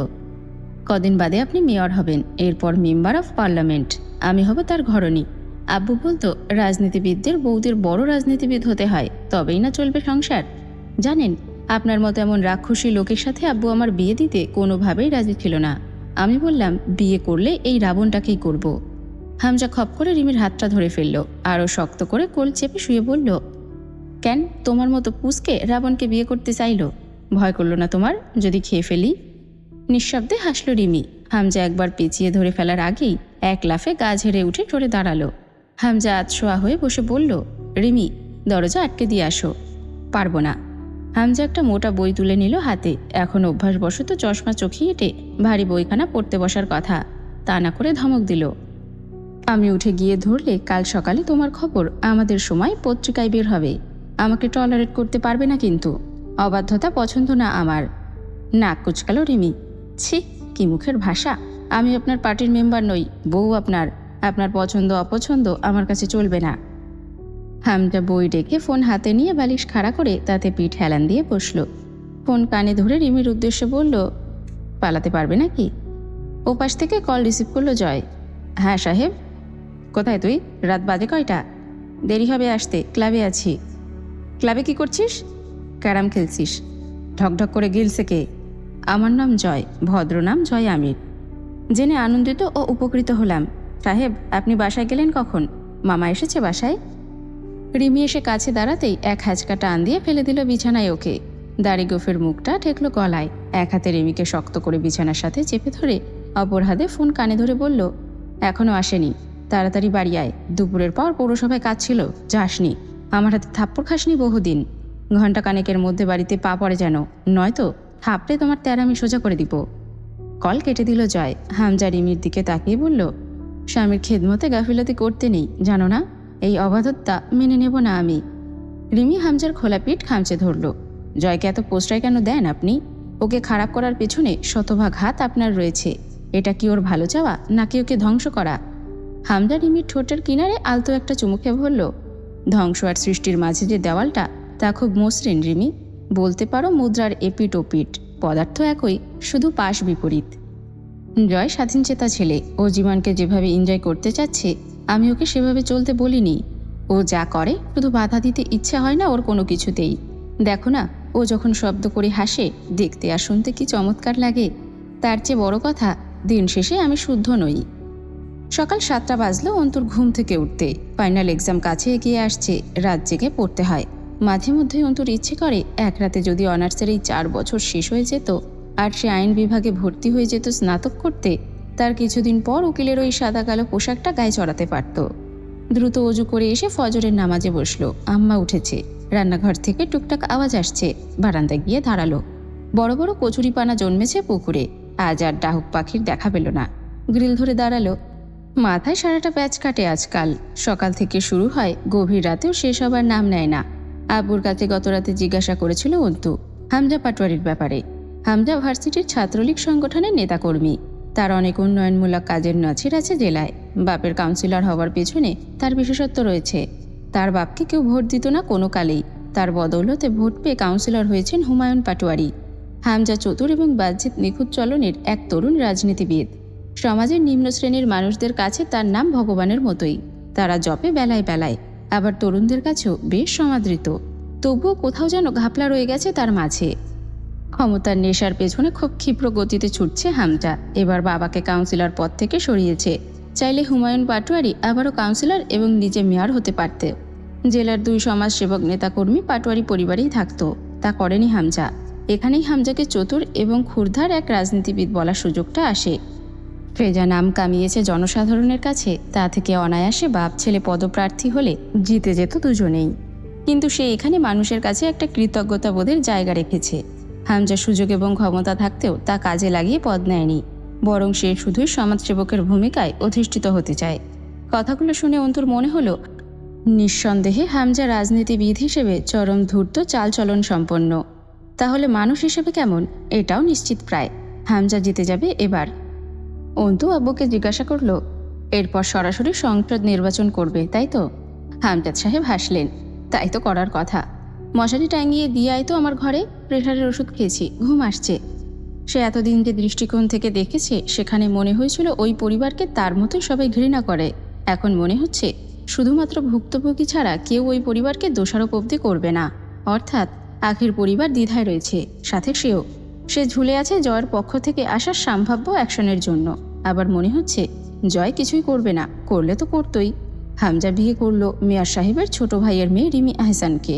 কদিন বাদে আপনি মেয়র হবেন, এরপর মেম্বার অফ পার্লামেন্ট। আমি হব তার ঘরণী। আব্বু বলতো রাজনীতিবিদদের বউদের বড় রাজনীতিবিদ হতে হয়, তবেই না চলবে সংসার। জানেন, আপনার মতো এমন রাক্ষসী লোকের সাথে আব্বু আমার বিয়ে দিতে কোনোভাবেই রাজি ছিল না। আমি বললাম, বিয়ে করলে এই রাবণটাকেই করব। হামজা খপ করে রিমির হাতটা ধরে ফেলল, আরও শক্ত করে কোল চেপে শুয়ে বলল, কেন তোমার মতো পুষকে রাবণকে বিয়ে করতে চাইলো? ভয় করলো না তোমার যদি খেয়ে ফেলি? নিঃশব্দে হাসল রিমি। হামজা একবার পেঁচিয়ে ধরে ফেলার আগেই এক লাফে গা ঝেড়ে উঠে সরে দাঁড়ালো। হামজা আতশোয়া হয়ে বসে বলল, রিমি, দরজা আটকে দিয়ে আসো। পারবো না। হামজা একটা মোটা বই তুলে নিল হাতে। এখন অভ্যাসবশত চশমা চোখে হেঁটে ভারী বইখানা পড়তে বসার কথা, তা না করে ধমক দিল, আমি উঠে গিয়ে ধরলে কাল সকালে তোমার খবর আমাদের সময় পত্রিকায় বের হবে। আমাকে টলারেট করতে পারবে না কিন্তু। অবাধ্যতা পছন্দ না আমার। নাক কুচকালো রিমি। ছি, কি মুখের ভাষা! আমি আপনার পার্টির মেম্বার নই, বউ আপনার। আপনার পছন্দ অপছন্দ আমার কাছে চলবে না। হামজা বই ডেকে ফোন হাতে নিয়ে বালিশ খাড়া করে তাতে পিঠ হেলান দিয়ে বসল। ফোন কানে ধরে রিমির উদ্দেশ্যে বলল, পালাতে পারবে নাকি? ওপাশ থেকে কল রিসিভ করলো জয়। হ্যাঁ সাহেব। কোথায় তুই? রাত বাজে কয়টা? দেরি হবে আসতে, ক্লাবে আছি। ক্লাবে কি করছিস? ক্যারাম খেলছিস। ঢকঢক করে গিলছে কে? আমার নাম জয়, ভদ্র নাম জয় আমির। জেনে আনন্দিত ও উপকৃত হলাম। সাহেব, আপনি বাসায় গেলেন কখন? মামা এসেছে বাসায়? রিমি এসে কাছে দাঁড়াতেই এক হ্যাচকা টান দিয়ে ফেলে দিল বিছানায় ওকে। দাড়ি গোফের মুখটা ঠেকলো গলায়। এক হাতে রিমিকে শক্ত করে বিছানার সাথে চেপে ধরে অপর হাতে ফোন কানে ধরে বলল, এখনো আসেনি, তাড়াতাড়ি বাড়ি আয়। দুপুরের পর পৌরসভায় কাজ ছিল, যাসনি। আমার হাতে থাপ্পড় খাসনি বহুদিন। ঘণ্টা কানেকের মধ্যে বাড়িতে পা পড়ে যেন, নয়তো থাপড়ে তোমার তেরামি সোজা করে দিব। কল কেটে দিল জয়। হামজা রিমির দিকে তাকিয়ে বলল, স্বামীর খেদমতে গাফিলতি করতে নেই, জানো না? এই অবাধ্যতা মেনে নেব না আমি। রিমি হামজার খোলা পিঠ খামচে ধরল। জয়কে এত প্রশ্রয় কেন দেন আপনি? ওকে খারাপ করার পেছনে শতভাগ হাত আপনার রয়েছে। এটা কি ওর ভালো চাওয়া, নাকি ওকে ধ্বংস করা? হামজা রিমির ঠোঁটের কিনারে আলতো একটা চুমুকে বলল, ধ্বংস আর সৃষ্টির মাঝে যে দেওয়ালটা, তা খুব মসৃণ রিমি। বলতে পারো মুদ্রার এপিট ওপিট, পদার্থ একই, শুধু পাশ বিপরীত। জয় স্বাধীনচেতা ছেলে। ও জীবনকে যেভাবে এনজয় করতে চাচ্ছে, আমি ওকে সেভাবে চলতে বলিনি। ও যা করে শুধু বাধা দিতে ইচ্ছে হয় না ওর কোনো কিছুতেই। দেখো না, ও যখন শব্দ করে হাসে, দেখতে আর শুনতে কি চমৎকার লাগে। তার চেয়ে বড় কথা, দিন শেষে আমি শুদ্ধ নই। সকাল 7টা বাজলো অন্তর ঘুম থেকে উঠতে। ফাইনাল এক্সাম কাছে এগিয়ে আসছে, রাত জেগে পড়তে হয়। মাঝে মধ্যেই অন্তর ইচ্ছে করে এক রাতে যদি অনার্সের এই 4 বছর শেষ হয়ে যেত, আর সে আইন বিভাগে ভর্তি হয়ে যেত স্নাতক করতে, তার কিছুদিন পর উকিলের ওই সাদা কালো পোশাকটা গায়ে চড়াতে পারত। দ্রুত অজু করে এসে ফজরের নামাজে বসলো। আম্মা উঠেছে। রান্নাঘর থেকে টুকটাক আওয়াজ আসছে। বারান্দায় গিয়ে দাঁড়ালো। বড় বড় কচুরিপানা জন্মেছে পুকুরে। আজ আর ডাহুক পাখির দেখা পেল না। গ্রিল ধরে দাঁড়ালো। মাথায় সারাটা প্যাচ কাটে আজকাল। সকাল থেকে শুরু হয়, গভীর রাতেও শেষ হবার নাম নেয় না। আব্বুর কাছে গত রাতে জিজ্ঞাসা করেছিল অন্তু হামজা পাটোয়ারির ব্যাপারে। হামজা ভার্সিটির ছাত্রলীগ সংগঠনের নেতাকর্মী। তার অনেক উন্নয়নমূলক কাজের নজির আছে জেলায়। বাপের কাউন্সিলর হওয়ার পেছনে তার বিশেষত্ব রয়েছে। তার বাপকে কেউ ভোট দিত না কোনো কালেই। তার বদৌলতে ভোট পেয়ে কাউন্সিলর হয়েছেন হুমায়ুন পাটোয়ারি। হামজা চতুর এবং বাহ্যিক নিখুঁত চলনের এক তরুণ রাজনীতিবিদ। সমাজের নিম্ন শ্রেণীর মানুষদের কাছে তার নাম ভগবানের মতোই। তারা জপে বেলায় বেলায়, আবার তরুণদের কাছেও বেশ সমাদৃত। তবুও কোথাও যেন ঘাপলা রয়ে গেছে তার মাঝে। ক্ষমতার নেশার পেছনে খুব ক্ষিপ্র গতিতে ছুটছে হামজা। এবার বাবাকে কাউন্সিলর পদ থেকে সরিয়েছে। চাইলে হুমায়ুন পাটোয়ারি আবারও কাউন্সিলর এবং নিজে মেয়র হতে পারত। জেলার 2 সমাজসেবক নেতাকর্মী পাটোয়ারি পরিবারেই থাকত। তা করেনি হামজা। এখানেই হামজাকে চতুর এবং ক্ষুরধার এক রাজনীতিবিদ বলার সুযোগটা আসে। ফ্রেজা নাম কামিয়েছে জনসাধারণের কাছে, তা থেকে অনায়াসে বাপ ছেলে পদপ্রার্থী হলে জিতে যেত দুজনেই। কিন্তু সে এখানে মানুষের কাছে একটা কৃতজ্ঞতাবোধের জায়গা রেখেছে। হামজা সুযোগ এবং ক্ষমতা থাকতেও তা কাজে লাগিয়ে পদ নেয়নি, বরং সে শুধুই সমাজসেবকের ভূমিকায় অধিষ্ঠিত হতে চায়। কথাগুলো শুনে অন্তুর মনে হলো, নিঃসন্দেহে হামজা রাজনীতিবিদ হিসেবে চরম ধূর্ত চালচলন সম্পন্ন। তাহলে মানুষ হিসেবে কেমন, এটাও নিশ্চিত প্রায়। হামজা জিতে যাবে এবার। অন্তু আব্বুকে জিজ্ঞাসা করল, এরপর সরাসরি সংসদ নির্বাচন করবে তাই তো? হামজাদ সাহেব হাসলেন, তাই তো করার কথা। মশারি টাঙিয়ে দিয়ে আয় তো আমার ঘরে, প্রেশারের ওষুধ খেয়েছি, ঘুম আসছে। সে এতদিন যে দৃষ্টিকোণ থেকে দেখেছে সেখানে মনে হয়েছিল ওই পরিবারকে তার মতোই সবাই ঘৃণা করে। এখন মনে হচ্ছে শুধুমাত্র ভুক্তভোগী ছাড়া কেউ ওই পরিবারকে দোষারোপ অবধি করবে না। অর্থাৎ আখির পরিবার দ্বিধায় রয়েছে, সাথে সেও। সে ঝুলে আছে জয়ের পক্ষ থেকে আসা সম্ভাব্য অ্যাকশনের জন্য। আবার মনে হচ্ছে জয় কিছুই করবে না, করলে তো করতই। হামজা বিয়ে করলো মেয়র সাহেবের ছোট ভাইয়ের মেয়ে রিমি আহসানকে।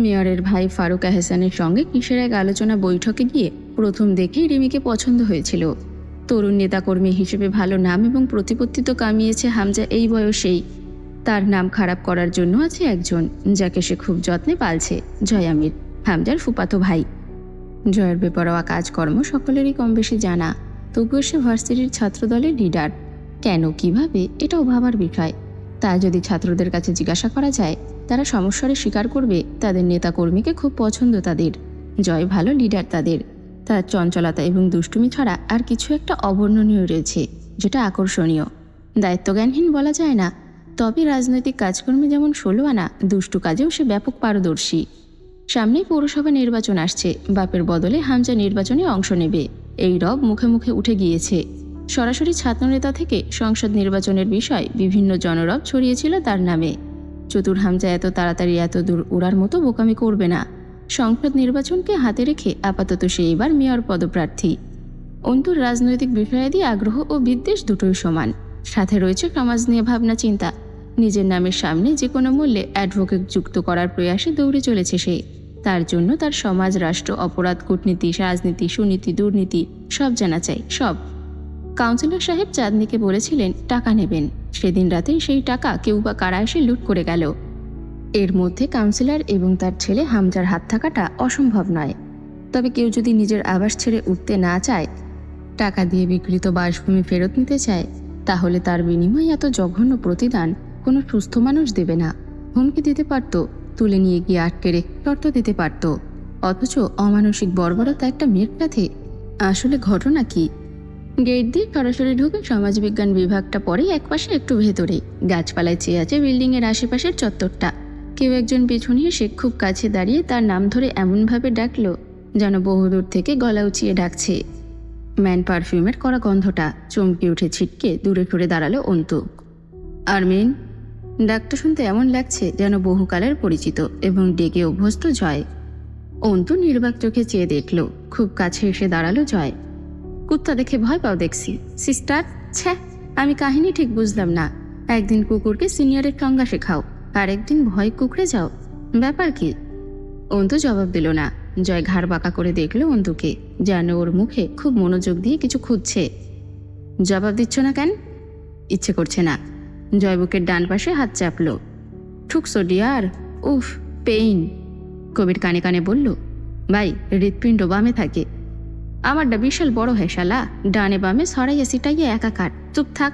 মেয়রের ভাই ফারুক আহসানের সঙ্গে কিসের এক আলোচনা বৈঠকে গিয়ে প্রথম দেখেই রিমিকে পছন্দ হয়েছিল। তরুণ নেতাকর্মী হিসেবে ভালো নাম এবং প্রতিপত্তি তো কামিয়েছে হামজা এই বয়সেই। তার নাম খারাপ করার জন্য আছে একজন, যাকে সে খুব যত্নে পালছে, জয় আমির, হামজার ফুফাতো ভাই। জয়ের বেপরোয়া কাজকর্ম সকলেরই কম বেশি জানা, তবুও সে ভার্সিটির ছাত্রদলের লিডার। কেন, কিভাবে, এটাও ভাবার বিষয়। তা যদি ছাত্রদের কাছে জিজ্ঞাসা করা যায়, তারা সমস্যারে স্বীকার করবে তাদের নেতাকর্মীকে খুব পছন্দ তাদের। জয় ভালো লিডার তাদের। তার চঞ্চলতা এবং দুষ্টুমি ছাড়া আর কিছু একটা অবর্ণনীয় রয়েছে, যেটা আকর্ষণীয়। দায়িত্বজ্ঞানহীন বলা যায় না, তবে রাজনৈতিক কাজকর্মে যেমন 16 আনা, দুষ্টু কাজেও সে ব্যাপক পারদর্শী। সামনেই পৌরসভা নির্বাচন আসছে, বাপের বদলে হামজা নির্বাচনে অংশ নেবে, এই রব মুখে মুখে উঠে গিয়েছে। সরাসরি ছাত্রনেতা থেকে সংসদ নির্বাচনের বিষয় বিভিন্ন জনরব ছড়িয়েছিল তার নামে। চতুর হামজা এত তাড়াতাড়ি এত দূর উড়ার মতো বোকামি করবে না। সংসদ নির্বাচনকে হাতে রেখে আপাতত সে এবার মেয়র পদপ্রার্থী। অন্তুর রাজনৈতিক বিষয়াদি আগ্রহ ও বিদ্বেষ দুটোই সমান, সাথে রয়েছে সমাজ নিয়ে ভাবনা চিন্তা। নিজের নামের সামনে যে কোনো মূল্যে অ্যাডভোকেট যুক্ত করার প্রয়াসে দৌড়ে চলেছে সে। তার জন্য তার সমাজ, রাষ্ট্র, অপরাধ, কূটনীতি, রাজনীতি, সুনীতি, দুর্নীতি সব জানা চাই, সব। কাউন্সিলর সাহেব চাঁদনিকে বলেছিলেন টাকা নেবেন। সেদিন রাতেই সেই টাকা কেউ বা কারা এসে লুট করে গেল। এর মধ্যে কাউন্সিলর এবং তার ছেলে হামজার হাত থাকাটা অসম্ভব নয়। তবে কেউ যদি নিজের আবাস ছেড়ে উঠতে না চায়, টাকা দিয়ে বিকৃত বাসভূমি ফেরত নিতে চায়, তাহলে তার বিনিময়ে এত জঘন্য প্রতিদান কোনো সুস্থ মানুষ দেবে না। হুমকি দিতে পারত, তুলে নিয়ে গিয়ে আটকে রেখে শর্ত দিতে পারত। অথচ অমানসিক বর্বরতা একটা মেয়ের সাথে। আসলে ঘটনা কি? গেট দিয়ে সরাসরি ঢুকে সমাজবিজ্ঞান বিভাগটা পরেই একপাশে একটু ভেতরে গাছপালায় চেয়ে আছে বিল্ডিংয়ের আশেপাশের চত্বরটা। কেউ একজন পেছনে এসে খুব কাছে দাঁড়িয়ে তার নাম ধরে এমনভাবে ডাকলো যেন বহুদূর থেকে গলা উঁচিয়ে ডাকছে। ম্যান পারফিউমের কড়া গন্ধটা চমকে উঠে ছিটকে দূরে সরে দাঁড়ালো অন্তু। আরমিন, ডাকটা শুনতে এমন লাগছে যেন বহুকালের পরিচিত এবং ডেকে অভ্যস্ত জয়। অন্তু নির্বাক চোখে চেয়ে দেখল, খুব কাছে এসে দাঁড়ালো জয়। কুত্তা দেখে ভয় পাও দেখছি সিস্টার। ছ্যা, আমি কাহিনী ঠিক বুঝলাম না। একদিন কুকুরকে সিনিয়রের সংজ্ঞা শেখাও, আর একদিন ভয় কুকড়ে যাও, ব্যাপার কি? অন্তু জবাব দিল না। জয় ঘাড় বাঁকা করে দেখল অন্তুকে, যেন ওর মুখে খুব মনোযোগ দিয়ে কিছু খুঁজছে। জবাব দিচ্ছ না কেন? ইচ্ছে করছে না। জয় বুকের ডান পাশে হাত চাপল। ঠুকসো ডিয়ার, উফ পেইন। কবির কানে কানে বলল, ভাই হৃৎপিণ্ড বামে থাকে। আমারটা বিশাল বড় হয় শালা, ডানে বামে সরাইয়া সিটাইয়া একাকার, চুপ থাক।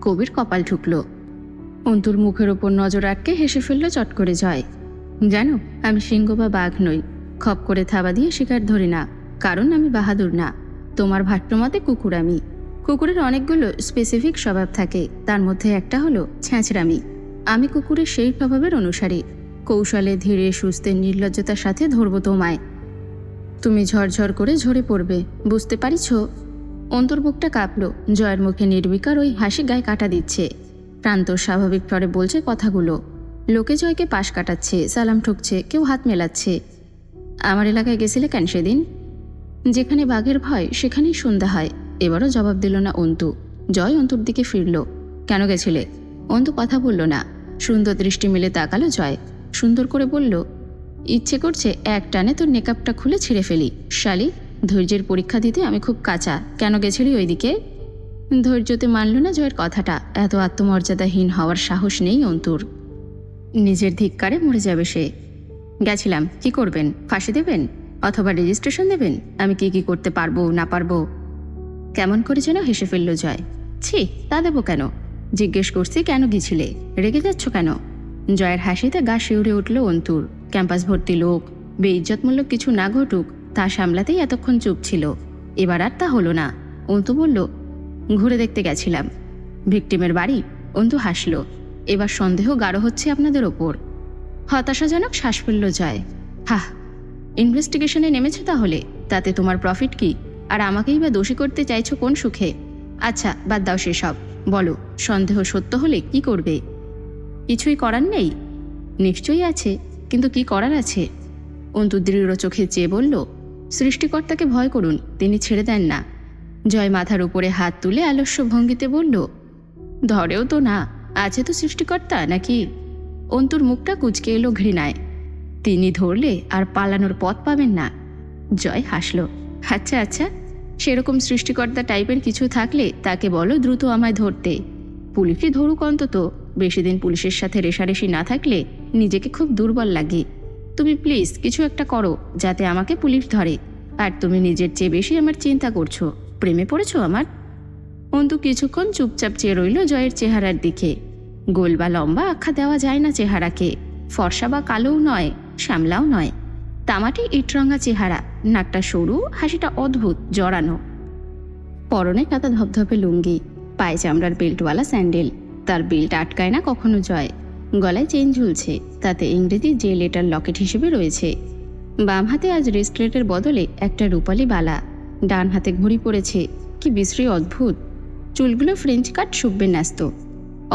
কবির কপাল ঠুকল। অন্তুর মুখের ওপর নজর আটকে হেসে ফেলল চট করে জয়। জানো, আমি সিংহ বা বাঘ নই, খপ করে থাবা দিয়ে শিকার ধরি না, কারণ আমি বাহাদুর না। তোমার ভাট্যমতে কুকুর আমি। কুকুরের অনেকগুলো স্পেসিফিক স্বভাব থাকে, তার মধ্যে একটা হলো ছ্যাঁচড়ামি। আমি কুকুরের সেই স্বভাবের অনুসারী। কৌশলে, ধীরে সুস্থে, নির্লজ্জতার সাথে ধরব তোমায়। তুমি ঝরঝর করে ঝরে পড়বে, বুঝতে পারিছ? অন্তর বুকটা কাঁপল। জয়ের মুখে নির্বিকার ওই হাসি গায়ে কাটা দিচ্ছে। প্রান্ত স্বাভাবিক স্বরে বলছে কথাগুলো। লোকে জয়কে পাশ কাটাচ্ছে, সালাম ঠুকছে, কেউ হাত মেলাচ্ছে। আমার এলাকায় গেছিলে কেন সেদিন? যেখানে বাঘের ভয় সেখানেই সন্ধ্যা হয়। এবারও জবাব দিল না অন্তু। জয় অন্তুর দিকে ফিরল। কেন গেছিলে? অন্তু কথা বলল না। সুন্দর দৃষ্টি মেলে তাকালো জয়। সুন্দর করে বলল, ইচ্ছে করছে এক টানে তোর নেকআপটা খুলে ছিঁড়ে ফেলি। শালি, ধৈর্যের পরীক্ষা দিতে আমি খুব কাঁচা। কেন গেছিলি ওইদিকে? ধৈর্যতে মানল না জয়ের কথাটা। এত আত্মমর্যাদাহীন হওয়ার সাহস নেই অন্তুর। নিজের ধিক্কারে মরে যাবে সে। গেছিলাম, কি করবেন? ফাঁসি দেবেন অথবা রেজিস্ট্রেশন দেবেন? আমি কি কি করতে পারবো না পারবো? কেমন করে যেন হেসে ফেলল জয়। ছি, তা দেবো কেন? জিজ্ঞেস করছি কেন গিয়েছিলে? রেগে যাচ্ছ কেন? জয়ের হাসিতে গা শিউরে উঠল অন্তুর। ক্যাম্পাস ভর্তি লোক, বেইজ্জতমূলক কিছু না ঘটুক তা সামলাতেই এতক্ষণ চুপ ছিল। এবার আর তা হলো না। অন্তু বলল, ঘুরে দেখতে গেছিলাম। ভিকটিমের বাড়ি? অন্তু হাসল। এবার সন্দেহ গাঢ় হচ্ছে আপনাদের ওপর। হতাশাজনক শ্বাস ফেলল জয়। হাহ, ইনভেস্টিগেশনে নেমেছো তাহলে? তাতে তোমার প্রফিট কি? আর আমাকেই বা দোষী করতে চাইছো কোন সুখে? আচ্ছা, বাদ দাও সেসব। বলো, সন্দেহ সত্য হলে কি করবে? কিছুই করার নেই? নিশ্চয়ই আছে, কিন্তু কি করার আছে? অন্তু দৃঢ় চোখে চেয়ে বলল, সৃষ্টিকর্তাকে ভয় করুন, তিনি ছেড়ে দেন না। জয় মাথার উপরে হাত তুলে আলস্য ভঙ্গিতে বলল, ধরেও তো না, আছে তো সৃষ্টিকর্তা নাকি? অন্তুর মুখটা কুঁচকে এলো ঘৃণায়। তিনি ধরলে আর পালানোর পথ পাবেন না। জয় হাসল। আচ্ছা আচ্ছা, সেরকম সৃষ্টিকর্তা টাইপের কিছু থাকলে তাকে বলো দ্রুত আমায় ধরতে। পুলিশই ধরুক অন্তত। বেশি দিন পুলিশের সাথে রেষারেষি না থাকলে নিজেকে খুব দুর্বল লাগে। তুমি প্লিজ কিছু একটা করো যাতে আমাকে পুলিশ ধরে। আর তুমি নিজের চেয়ে বেশি আমার চিন্তা করছো। প্রেমে পড়েছো আমার? অন্তু কিছুক্ষণ চুপচাপ চেয়ে রইল জয়ের চেহারার দিকে। গোল বা লম্বা আখ্যা দেওয়া যায় না চেহারাকে। ফর্সা বা কালোও নয়, শ্যামলাও নয়। তামাটি ইটরঙা চেহারা, নাকটা সরু, হাসিটা অদ্ভুত জড়ানো। পরনে কাতা ধপধপে লুঙ্গি, পায়ে চামড়ার বেল্টওয়ালা স্যান্ডেল। তার বেল্ট আটকায় না কখনো জয়। গলায় চেন ঝুলছে, তাতে ইংরেজি যে লেটার লকেট হিসেবে রয়েছে। বাম হাতে আজ রেস্টলেটের বদলে একটা রূপালি বালা। ডান হাতে ঘড়ি পড়েছে। কি বিশ্রী অদ্ভুত! চুলগুলো ফ্রেঞ্চ কাট শুকবে ন্যস্ত।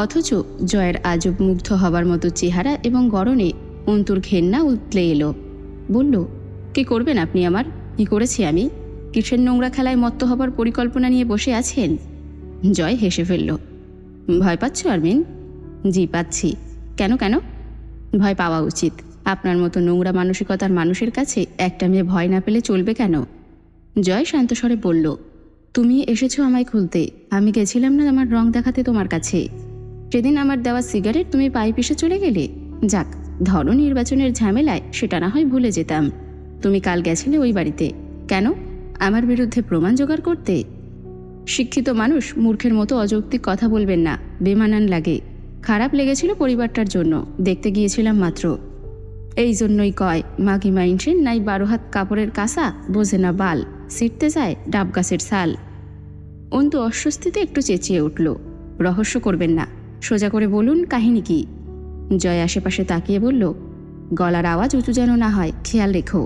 অথচ জয়ের আজব মুগ্ধ হবার মতো চেহারা এবং গড়নে অন্তুর ঘেন্না উতলে এলো। বলল, কি করবেন আপনি আমার? কি করেছি আমি? কিসের নোংরা খেলায় মত্ত হবার পরিকল্পনা নিয়ে বসে আছেন? জয় হেসে ফেলল। ভয় পাচ্ছ আরমিন? জি পাচ্ছি। কেন কেন? ভয় পাওয়া উচিত। আপনার মতো নোংরা মানসিকতার মানুষের কাছে একটা মেয়ে ভয় না পেলে চলবে কেন? জয় শান্তস্বরে বলল, তুমি এসেছো আমায় খুলতে, আমি গেছিলাম না আমার রং দেখাতে তোমার কাছে। সেদিন আমার দেওয়া সিগারেট তুমি পায়ে পিষে চলে গেলে। যাক, ধরো নির্বাচনের ঝামেলায় সেটা না হয় ভুলে যেতাম। তুমি কাল গেছিলে ওই বাড়িতে কেন? আমার বিরুদ্ধে প্রমাণ জোগাড় করতে? শিক্ষিত মানুষ মূর্খের মতো অযৌক্তিক কথা বলবেন না, বেমানান লাগে। খারাপ লেগেছিল পরিবারটার জন্য, দেখতে গিয়েছিলাম মাত্র। এই জন্যই কয়, মাগি মাইনসেন নাই 12 হাত কাপড়ের কাঁসা, বোঝে না বাল, ছিটতে যায় ডাব গাছের ছাল। অন্তু অস্বস্তিতে একটু চেঁচিয়ে উঠল। রহস্য করবেন না, সোজা করে বলুন কাহিনী কি? জয় আশেপাশে তাকিয়ে বলল, গলার আওয়াজ উঁচু যেন না হয়, খেয়াল রেখো।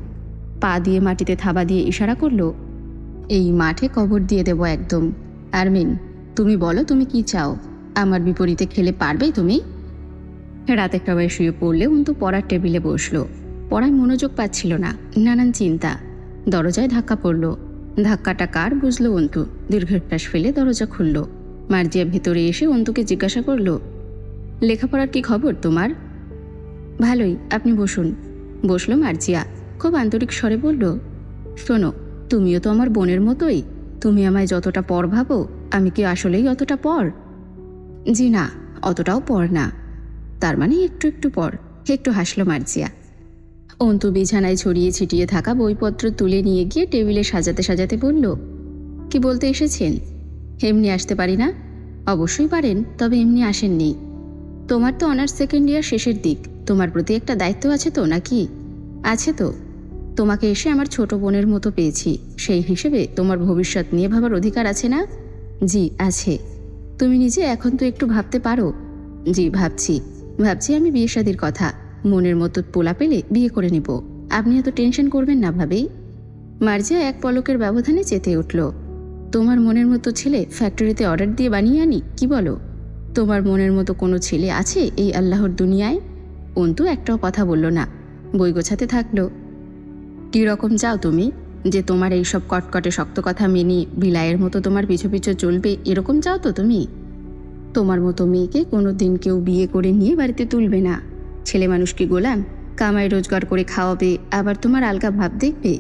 পা দিয়ে মাটিতে থাবা দিয়ে ইশারা করল, এই মাঠে কবর দিয়ে দেব একদম। আরমিন, তুমি বলো তুমি কি চাও? আমার বিপরীতে খেলে পারবে তুমি? রাত 1টা বাজে শুয়ে পড়লে অন্তু পড়ার টেবিলে বসলো। পড়ায় মনোযোগ পাচ্ছিল না, নানান চিন্তা। দরজায় ধাক্কা পড়ল। ধাক্কাটা কার বুঝলো অন্তু। দীর্ঘশ্বাস ফেলে দরজা খুলল। মার্জিয়া ভেতরে এসে অন্তুকে জিজ্ঞাসা করল, লেখাপড়ার কি খবর তোমার? ভালোই, আপনি বসুন। বসলো মার্জিয়া। খুব আন্তরিক স্বরে বলল, শোনো, তুমিও তো আমার বোনের মতোই। তুমি আমায় যতটা পর ভাবো, আমি কি আসলেই অতটা পর? জি না, অতটাও পর না। তার মানে একটু একটু পর। একটু হাসলো মার্জিয়া। অন্তু বিছানায় ছড়িয়ে ছিটিয়ে থাকা বইপত্র তুলে নিয়ে গিয়ে টেবিলে সাজাতে সাজাতে বলল, কি বলতে এসেছেন? এমনি আসতে পারি না? অবশ্যই পারেন, তবে এমনি আসেননি। তোমার তো অনার্স সেকেন্ড ইয়ার শেষের দিক। তোমার প্রতি একটা দায়িত্ব আছে তো নাকি? আছে তো। তোমাকে এসে আমার ছোট বোনের মতো পেয়েছি, সেই হিসেবে তোমার ভবিষ্যৎ নিয়ে ভাবার অধিকার আছে না? জি আছে। তুমি নিজে এখন তো একটু ভাবতে পারো। জি ভাবছি। ভাবছি আমি বিয়ে শাদির কথা। মনের মতো পোলা পেলে বিয়ে করে নিব। আপনি এত টেনশন করবেন না ভাবেই। মার্জিয়া এক পলকের ব্যবধানে চেতে উঠল। তোমার মনের মতো ছেলে ফ্যাক্টরিতে অর্ডার দিয়ে বানিয়ে আনি, কি বলো? তোমার মনের মতো কোনো ছেলে আছে এই আল্লাহর দুনিয়ায়? অন্তু একটাও কথা বলল না, বই গোছাতে থাকলো। কীরকম চাও তুমি? যে তোমার এইসব কটকটে শক্ত কথা মেনে বিলাইয়ের মতো তোমার পিছু পিছু চলবে, এরকম চাও তো তুমি? তোমার মতো মেয়েকে কোনো দিন কেউ বিয়ে করে নিয়ে বাড়িতে তুলবে না। ছেলে মানুষ কি গোলাম? কামাই রোজগার করে খাওয়াবে, আবার তোমার আলগা ভাব দেখবে?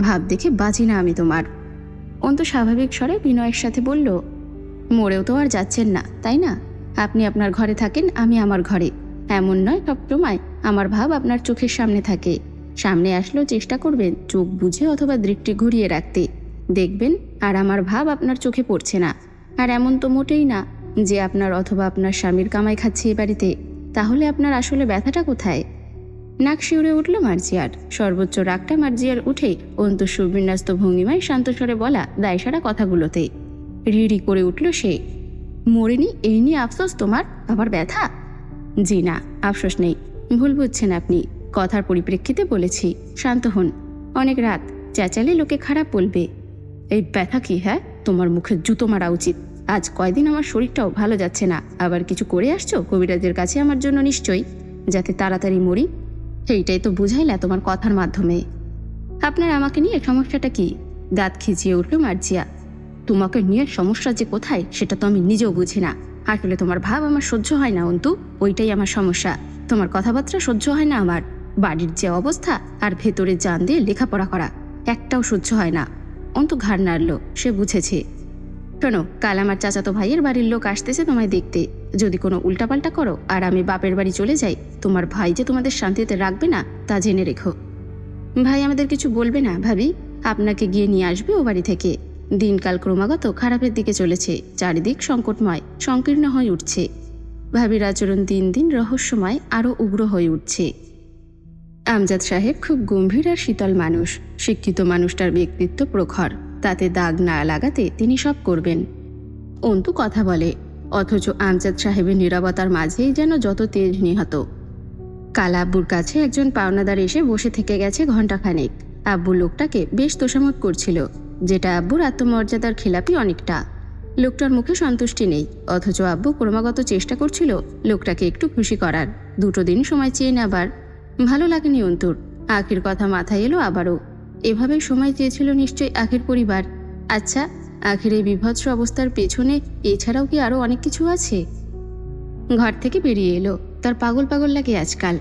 ভাব দেখে বাঁচি না আমি তোমার। অন্তু স্বাভাবিক স্বরে বিনয়ের সাথে বলল, মরেও তো আর যাচ্ছেন না, তাই না? আপনি আপনার ঘরে থাকেন, আমি আমার ঘরে। এমন নয় সবসময় আমার ভাব আপনার চোখের সামনে থাকে। সামনে আসলেও চেষ্টা করবেন চোখ বুঝে অথবা দৃষ্টি ঘুরিয়ে রাখতে, দেখবেন আর আমার ভাব আপনার চোখে পড়ছে না। আর এমন তো মোটেই না যে আপনার অথবা আপনার স্বামীর কামাই খাচ্ছে এ বাড়িতে। তাহলে আপনার আসলে ব্যথাটা কোথায়? নাক শিউরে উঠল মার্জিয়ার। সর্বোচ্চ রাগটা মার্জিয়ার উঠেই অন্তু সুবিন্যস্ত ভঙ্গিমায় শান্তস্বরে বলা দায়সারা কথাগুলোতে রিড়ি করে উঠল সে। মরিনি এই নিয়ে আফসোস তোমার, আবার ব্যথা? জি না, আফসোস নেই, ভুল বুঝছেন আপনি। কথার পরিপ্রেক্ষিতে বলেছি, শান্ত হন। অনেক রাত, চেঁচালে লোকে খারাপ বলবে। এই ব্যথা কি? হ্যাঁ, তোমার মুখে জুতো মারা উচিত। আজ কয়দিন আমার শরীরটাও ভালো যাচ্ছে না, আবার কিছু করে আসছো কবিরাজের কাছে আমার জন্য নিশ্চয়ই, যাতে তাড়াতাড়ি মরি। এইটাই তো বুঝাইলা তোমার কথার মাধ্যমে। আপনার আমাকে নিয়ে সমস্যাটা কি? দাঁত খিচিয়ে উঠল মার্জিয়া। তোমাকে নিয়ে সমস্যা যে কোথায় সেটা তো আমি নিজেও বুঝি না। আসলে তোমার ভাব আমার সহ্য হয় না অন্তু, ওইটাই আমার সমস্যা। তোমার কথাবার্তা সহ্য হয় না আমার। বাড়ির যে অবস্থা আর ভেতরে জান দিয়ে লেখাপড়া করা, একটাও সহ্য হয় না। অন্তু ঘাড় নাড়ল, সে বুঝেছে। শোনো, কাল আমার চাচাতো ভাইয়ের বাড়ির লোক আসতেছে তোমায় দেখতে। যদি কোনো উল্টাপাল্টা করো আর আমি বাপের বাড়ি চলে যাই, তোমার ভাই যে তোমাদের শান্তিতে রাখবে না তা জেনে রেখো। ভাই আমাদের কিছু বলবে না ভাবি, আপনাকে গিয়ে নিয়ে আসবে ও বাড়ি থেকে। দিনকাল ক্রমাগত খারাপের দিকে চলেছে, চারিদিক সংকটময়, সংকীর্ণ হয়ে উঠছে। ভাবির আচরণ দিন দিন রহস্যময়, আরও উগ্র হয়ে উঠছে। আমজাদ সাহেব খুব গম্ভীর আর শীতল মানুষ। শিক্ষিত মানুষটার ব্যক্তিত্ব প্রখর, তাতে দাগ না লাগাতে তিনি সব করবেন। অন্তু কথা বলে, অথচ আমজাদ সাহেবের নীরবতার মাঝেই যেন যত তেজ নিহত। কাল আব্বুর কাছে একজন পাওনাদার এসে বসে থেকে গেছে ঘণ্টাখানেক। আব্বু লোকটাকে বেশ তোষামত করছিল, যেটা আব্বুর আত্মমর্যাদার খেলাপি অনেকটা। লোকটার মুখে সন্তুষ্টি নেই, অথচ আব্বু ক্রমাগত চেষ্টা করছিল লোকটাকে একটু খুশি করার। 2 দিন সময় চেয়ে নেবার। ভালো লাগেনি অন্তুর। আখির কথা মাথায় এলো আবারও। এভাবে সময় চেয়েছিল নিশ্চয়ই আখির পরিবার। আচ্ছা, আখির এই বিভৎস অবস্থার পেছনে এছাড়াও কি আরও অনেক কিছু আছে? ঘর থেকে বেরিয়ে এলো। তার পাগল পাগল লাগে আজকাল।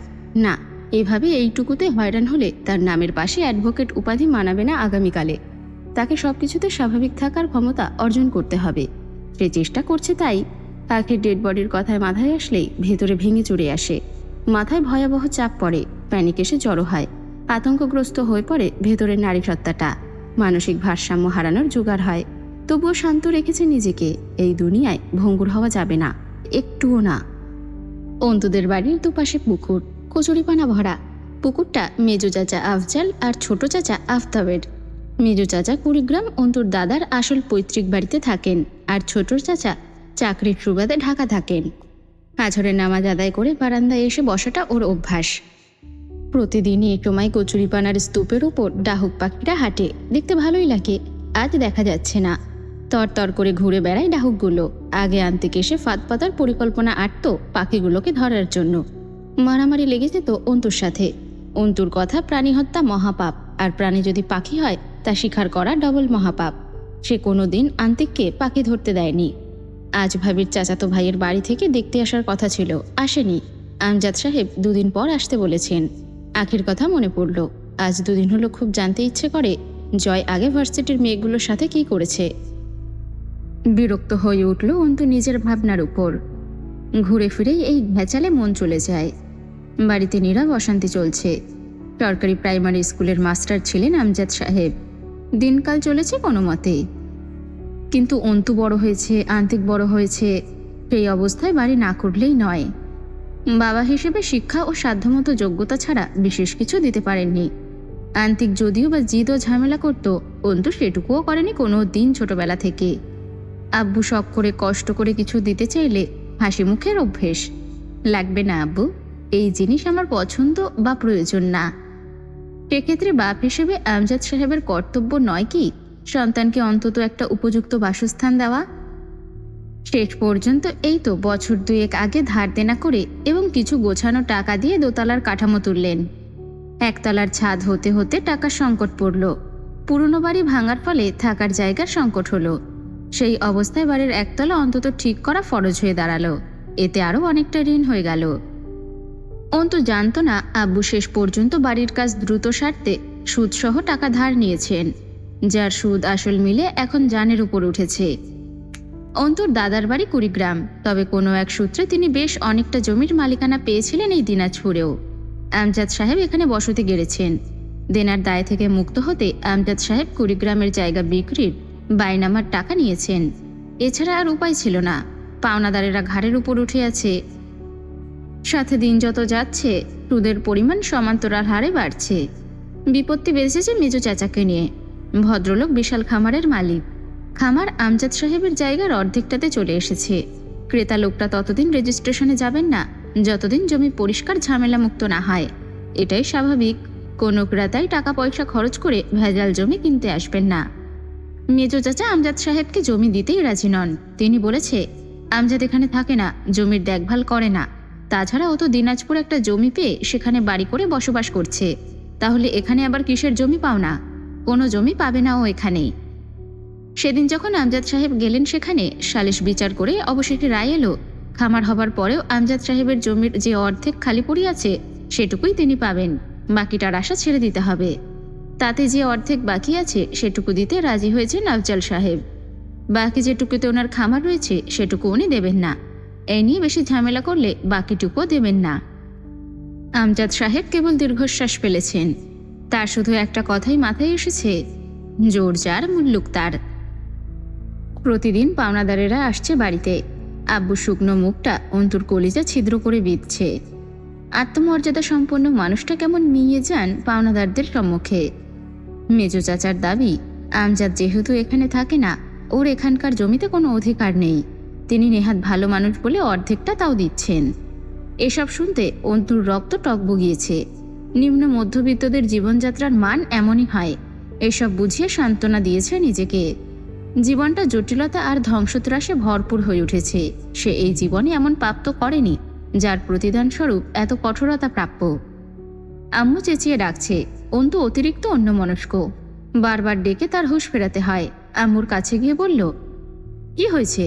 না, এভাবে এইটুকুতে হয়রান হলে তার নামের পাশে অ্যাডভোকেট উপাধি মানাবে না আগামীকালে। তাকে সবকিছুতে স্বাভাবিক থাকার ক্ষমতা অর্জন করতে হবে। সে চেষ্টা করছে তাই। আখির ডেড বডির কথায় মাথায় আসলেই ভেতরে ভেঙে চড়ে আসে। মাথায় ভয়াবহ চাপ পড়ে, প্যানিক এসে জড়ো হয়, আতঙ্কগ্রস্ত হয়ে পড়ে ভেতরের নারী সত্তাটা। মানসিক ভারসাম্য হারানোর জোগাড় হয়। তবুও শান্ত রেখেছে নিজেকে। এই দুনিয়ায় ভঙ্গুর হওয়া যাবে না, একটুও না। অন্তুদের বাড়ির দুপাশে পুকুর, কচুরিপানা ভরা। পুকুরটা মেজো চাচা আফজাল আর ছোট চাচা আফতাবের। মেজো চাচা কুড়িগ্রাম অন্তুর দাদার আসল পৈতৃক বাড়িতে থাকেন, আর ছোটর চাচা চাকরির সুবাদে ঢাকা থাকেন। আছরের নামাজ আদায় করে বারান্দায় এসে বসাটা ওর অভ্যাস। প্রতিদিনই এই সময় কচুরিপানার স্তূপের উপর ডাহুক পাখিরা হাঁটে, দেখতে ভালোই লাগে। আজ দেখা যাচ্ছে না। তরতর করে ঘুরে বেড়ায় ডাহুকগুলো। আগে আনতে এসে ফাঁদ পাতার পরিকল্পনা আঁটতো পাখিগুলোকে ধরার জন্য। মারামারি লেগেছে তো অন্তুর সাথে। অন্তুর কথা, প্রাণী হত্যা মহাপাপ, আর প্রাণী যদি পাখি হয় তা শিকার করা ডবল মহাপাপ। সে কোনো দিন আন্তিককে পাখি ধরতে দেয়নি। আজ ভাবির চাচাতো ভাইয়ের বাড়ি থেকে দেখতে আসার কথা ছিল, আসেনি। আমজাদ সাহেব 2 দিন পর আসতে বলেছেন। আখির কথা মনে পড়ল। আজ 2 দিন হলো খুব জানতে ইচ্ছে করে জয় আগে ভার্সিটির মেয়েগুলোর সাথে কি করেছে। বিরক্ত হয়ে উঠল অন্তু নিজের ভাবনার উপর। ঘুরে ফিরেই এই ভেচালে মন চলে যায়। বাড়িতে নীরব অশান্তি চলছে। সরকারি প্রাইমারি স্কুলের মাস্টার ছিলেন আমজাদ সাহেব। দিনকাল চলেছে কোনো মতে। কিন্তু অন্তু বড় হয়েছে, আন্তিক বড় হয়েছে। সেই অবস্থায় বাড়ি না করলেই নয়। বাবা হিসেবে শিক্ষা ও সাধ্যমতো যোগ্যতা ছাড়া বিশেষ কিছু দিতে পারেননি। আন্তিক যদিও বা জিদ ও ঝামেলা করত, অন্তু সেটুকুও করেনি কোনো দিন ছোটবেলা থেকে। আব্বু শখ করে কষ্ট করে কিছু দিতে চাইলে হাসি মুখের অভ্যেস। লাগবে না আব্বু, এই জিনিস আমার পছন্দ বা প্রয়োজন না। সেক্ষেত্রে বাপ হিসেবে আমজাদ সাহেবের কর্তব্য নয় কি সন্তানকে অন্তত একটা উপযুক্ত বাসস্থান দেওয়া? শেষ পর্যন্ত এই তো বছর দুয়েক আগে ধার দেনা করে এবং কিছু গোছানো টাকা দিয়ে দোতলার কাঠামো তুললেন। একতলার ছাদ হতে হতে টাকার সংকট পড়ল। পুরনো বাড়ি ভাঙার ফলে থাকার জায়গার সংকট হলো। সেই অবস্থায় বাড়ির একতলা অন্তত ঠিক করা ফরজ হয়ে দাঁড়ালো। এতে আরও অনেকটা ঋণ হয়ে গেল। অন্তু জানতো না আব্বু শেষ পর্যন্ত বাড়ির কাজ দ্রুত সারতে সুদসহ টাকা ধার নিয়েছেন, যার সুদ আসল মিলে এখন জানের উপর উঠেছে। অন্তুর দাদার বাড়ি কুড়িগ্রাম, তবে কোনো এক সূত্রে তিনি বেশ অনেকটা জমির মালিকানা পেয়েছিলেন এই দিনাজপুরেও। আমজাদ সাহেব এখানে বসতি গেড়েছেন। দেনার দায় থেকে মুক্ত হতে আমজাদ সাহেব কুড়িগ্রামের জায়গা বিক্রির বাইনামার টাকা নিয়েছেন। এছাড়া আর উপায় ছিল না। পাওনাদারেরা ঘাড়ের উপর উঠে আছে। সাথে দিন যত যাচ্ছে সুদের পরিমাণ সমান্তরাল হারে বাড়ছে। বিপত্তি বেঁচেছে মেজো চাচাকে নিয়ে। ভদ্রলোক বিশাল খামারের মালিক। খামার আমজাদ সাহেবের জায়গার অর্ধেকটাতে চলে এসেছে। ক্রেতা লোকটা ততদিন রেজিস্ট্রেশনে যাবেন না যতদিন জমি পরিষ্কার ঝামেলামুক্ত না হয়। এটাই স্বাভাবিক। কোনো ক্রেতাই টাকা পয়সা খরচ করে ভেজাল জমি কিনতে আসবেন না। মেজো চাচা আমজাদ সাহেবকে জমি দিতেই রাজি নন। তিনি বলেছে, আমজাদ এখানে থাকে না, জমির দেখভাল করে না। তাছাড়া ও তো দিনাজপুর একটা জমি পেয়ে সেখানে বাড়ি করে বসবাস করছে। তাহলে এখানে আবার কিসের জমি পাও না? কোনো জমি পাবে না ও এখানেই। সেদিন যখন আমজাদ সাহেব গেলেন সেখানে সালিশ বিচার করে অবশেষে রায় এলো, খামার হবার পরেও আমজাদ সাহেবের জমির যে অর্ধেক খালি পড়ে আছে সেটুকুই তিনি পাবেন। বাকিটার আশা ছেড়ে দিতে হবে। তাতে যে অর্ধেক বাকি আছে সেটুকু দিতে রাজি হয়েছেন আফজাল সাহেব। বাকি যেটুকুতে ওনার খামার রয়েছে সেটুকু উনি দেবেন না। এই নিয়ে বেশি ঝামেলা করলে বাকিটুকুও দেবেন না। আমজাদ সাহেব কেবল দীর্ঘশ্বাস ফেলেছেন। তার শুধু একটা কথাই মাথায় এসেছে, জোর যার মুল্লুক তার। প্রতিদিন পাওনাদারেরা আসছে বাড়িতে। আব্বু শুকনো মুখটা অন্তুর কলিজা ছিদ্র করে বিঁধছে। আত্মমর্যাদা সম্পন্ন মানুষটা কেমন মিইয়ে যান পাওনাদারদের সম্মুখে। মেজো চাচার দাবি, আমজাদ যেহেতু এখানে থাকে না, ওর এখানকার জমিতে কোনো অধিকার নেই। তিনি নেহাত ভালো মানুষ বলে অর্ধেকটা তাও দিচ্ছেন। এসব শুনতে অন্তুর রক্ত টকবগিয়েছে। নিম্ন মধ্যবিত্তদের জীবনযাত্রার মান এমনই হয়। এসব বুঝিয়ে সান্ত্বনা দিয়েছে নিজেকে। জীবনটা জটিলতা আর ধ্বংসত্রাসে ভরপুর হয়ে উঠেছে। সে এই জীবনে এমন পাপ তো করেনি যার প্রতিদান স্বরূপ এত কঠোরতা প্রাপ্য। আম্মু চেঁচিয়ে ডাকছে। অন্তু অতিরিক্ত অন্যমনস্ক। বারবার ডেকে তার হুঁশ ফেরাতে হয়। আম্মুর কাছে গিয়ে বলল, কি হয়েছে?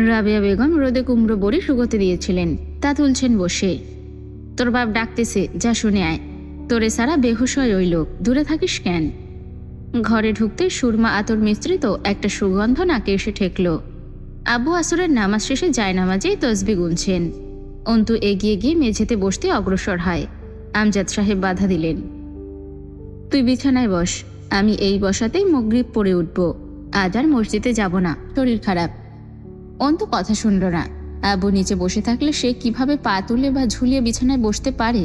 রাবেয়া বেগম রোদে কুমড়ো বড়ি শুকোতে দিয়েছিলেন, তা তুলছেন বসে। তোর বাপ ডাকতেছে, যা শুনে আয়। তোরে সারা বেহুশ হয় ওই লোক, দূরে থাকিস কেন? ঘরে ঢুকতে সুরমা আতর মিশ্রিত একটা সুগন্ধ নাকে এসে ঠেকল। আব্বু আসরের নামাজ শেষে জায়নামাজেই তসবি গুনছেন। অন্তু এগিয়ে গিয়ে মেঝেতে বসতে অগ্রসর হয়। আমজাদ সাহেব বাধা দিলেন, তুই বিছানায় বস, আমি এই বসাতেই মাগরিব পড়ে উঠব। আজ আর মসজিদে যাব না, শরীর খারাপ। অন্তু কথা শুনল না। আব্বু নিচে বসে থাকলে সে কিভাবে পা তুলে বা ঝুলিয়ে বিছানায় বসতে পারে?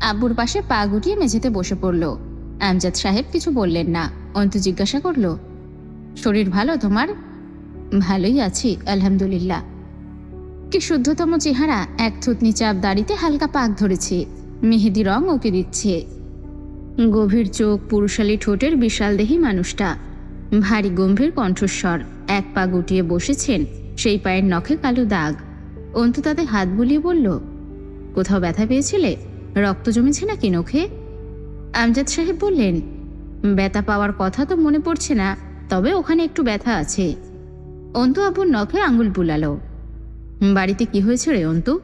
আব্বুর পাশে পা গুটিয়ে মেঝেতে বসে পড়ল। আমজাদ সাহেব কিছু বললেন না। অন্তু জিজ্ঞাসা করল, শরীর ভালো তোমার? ভালোই আছি আলহামদুলিল্লাহ। কি শুদ্ধতম চেহারা, এক থুতনি চাপ দাড়িতে হালকা পাক ধরেছে, মেহেদি রং ওকে দিচ্ছে। গভীর চোখ, পুরুষালী ঠোঁটের বিশাল দেহী মানুষটা। ভারী গম্ভীর কণ্ঠস্বর। এক পা গুটিয়ে বসেছেন, সেই পায়ের নখে কালো দাগ। অন্তু তাতে হাত বুলিয়ে বলল, কোথাও ব্যথা পেয়েছিলে? রক্ত জমেছে নাকি নখে? আমজাদ সাহেব বললেন, ব্যথা পাওয়ার কথা তো মনে পড়ছে না, তবে ওখানে একটু ব্যথা আছে। অন্তু আব্বুর নখে আঙুল বুলালো। বাড়িতে কি হয়েছে রে অন্তু?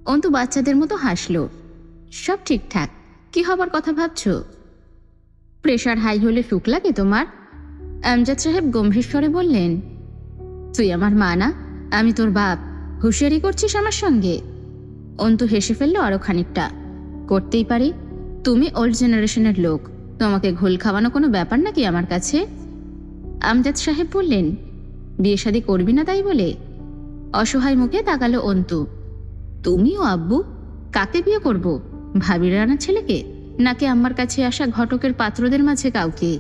অন্তু বাচ্চাদের মতো হাসল। সব ঠিকঠাক। কি হবার কথা ভাবছ? প্রেশার হাই হলে সুখ লাগে তোমার? আমজাদ সাহেব গম্ভীর স্বরে বললেন, তুই আমার মা না, আমি তোর বাপ, হুঁশিয়ারি করছিস আমার সঙ্গে? অন্তু হেসে ফেলল আরো খানিকটা। করতেই পারি, তুমি ওল্ড জেনারেশনের লোক, তোমাকে ঘোল খাওয়ানো কোনো ব্যাপার নাকি আমার কাছে? আমজাদ সাহেব বললেন, বিয়ে শাদী করবি না তাই বলে? অসহায় মুখে তাকালো অন্তু। তুমিও আব্বু? কাকে বিয়ে করব? ভাবির রানা ছেলেকে, নাকি আমার কাছে আসা ঘটকের পাত্রদের মাঝে কাউকে?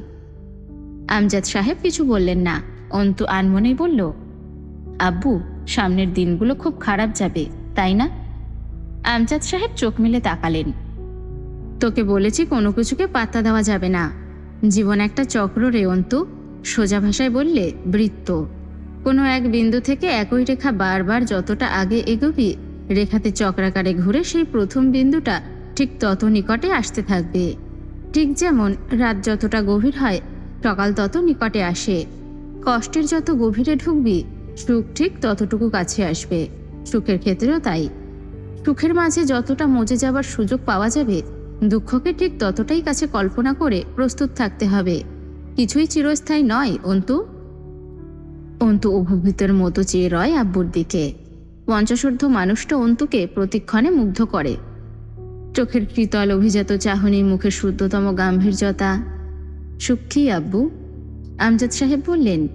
আমজাদ সাহেব কিছু বললেন না। অন্তু আনমনেই বলল, আব্বু, সামনের দিনগুলো খুব খারাপ যাবে, তাই না? আমজাদ সাহেব চোখ মেলে তাকালেন। তোকে বলেছি কোনো কিছুকে পাত্তা দেওয়া যাবে না। জীবন একটা চক্র রে অন্তু, সোজা ভাষায় বললে বৃত্ত। কোনো এক বিন্দু থেকে একই রেখা বারবার যতটা আগে এগোবি, রেখাতে চক্রাকারে ঘুরে সেই প্রথম বিন্দুটা ঠিক তত নিকটে আসতে থাকবে। ঠিক যেমন রাত যতটা গভীর হয়, সকাল তত নিকটে আসে। কষ্টের যত গভীরে ঢুকবি, সুখ ঠিক ততটুকু কাছে আসবে। সুখের ক্ষেত্রেও তাই। সুখের মাঝে যতটা মজে যাবার সুযোগ পাওয়া যাবে, দুঃখকে ঠিক ততটাই কাছে কল্পনা করে প্রস্তুত থাকতে হবে। কিছুই চিরস্থায়ী নয় অন্তু। অন্তু অভিভূতের মতো চেয়ে রয় আব্বুর দিকে। পঞ্চাশোর্ধ্ব মানুষটা অন্তুকে প্রতিক্ষণে মুগ্ধ করে। চোখের শীতল অভিজাত চাহনি, মুখের শুদ্ধতম গাম্ভীর্যতা। সুখী আব্বু, আমজাদ সাহেব বললেন।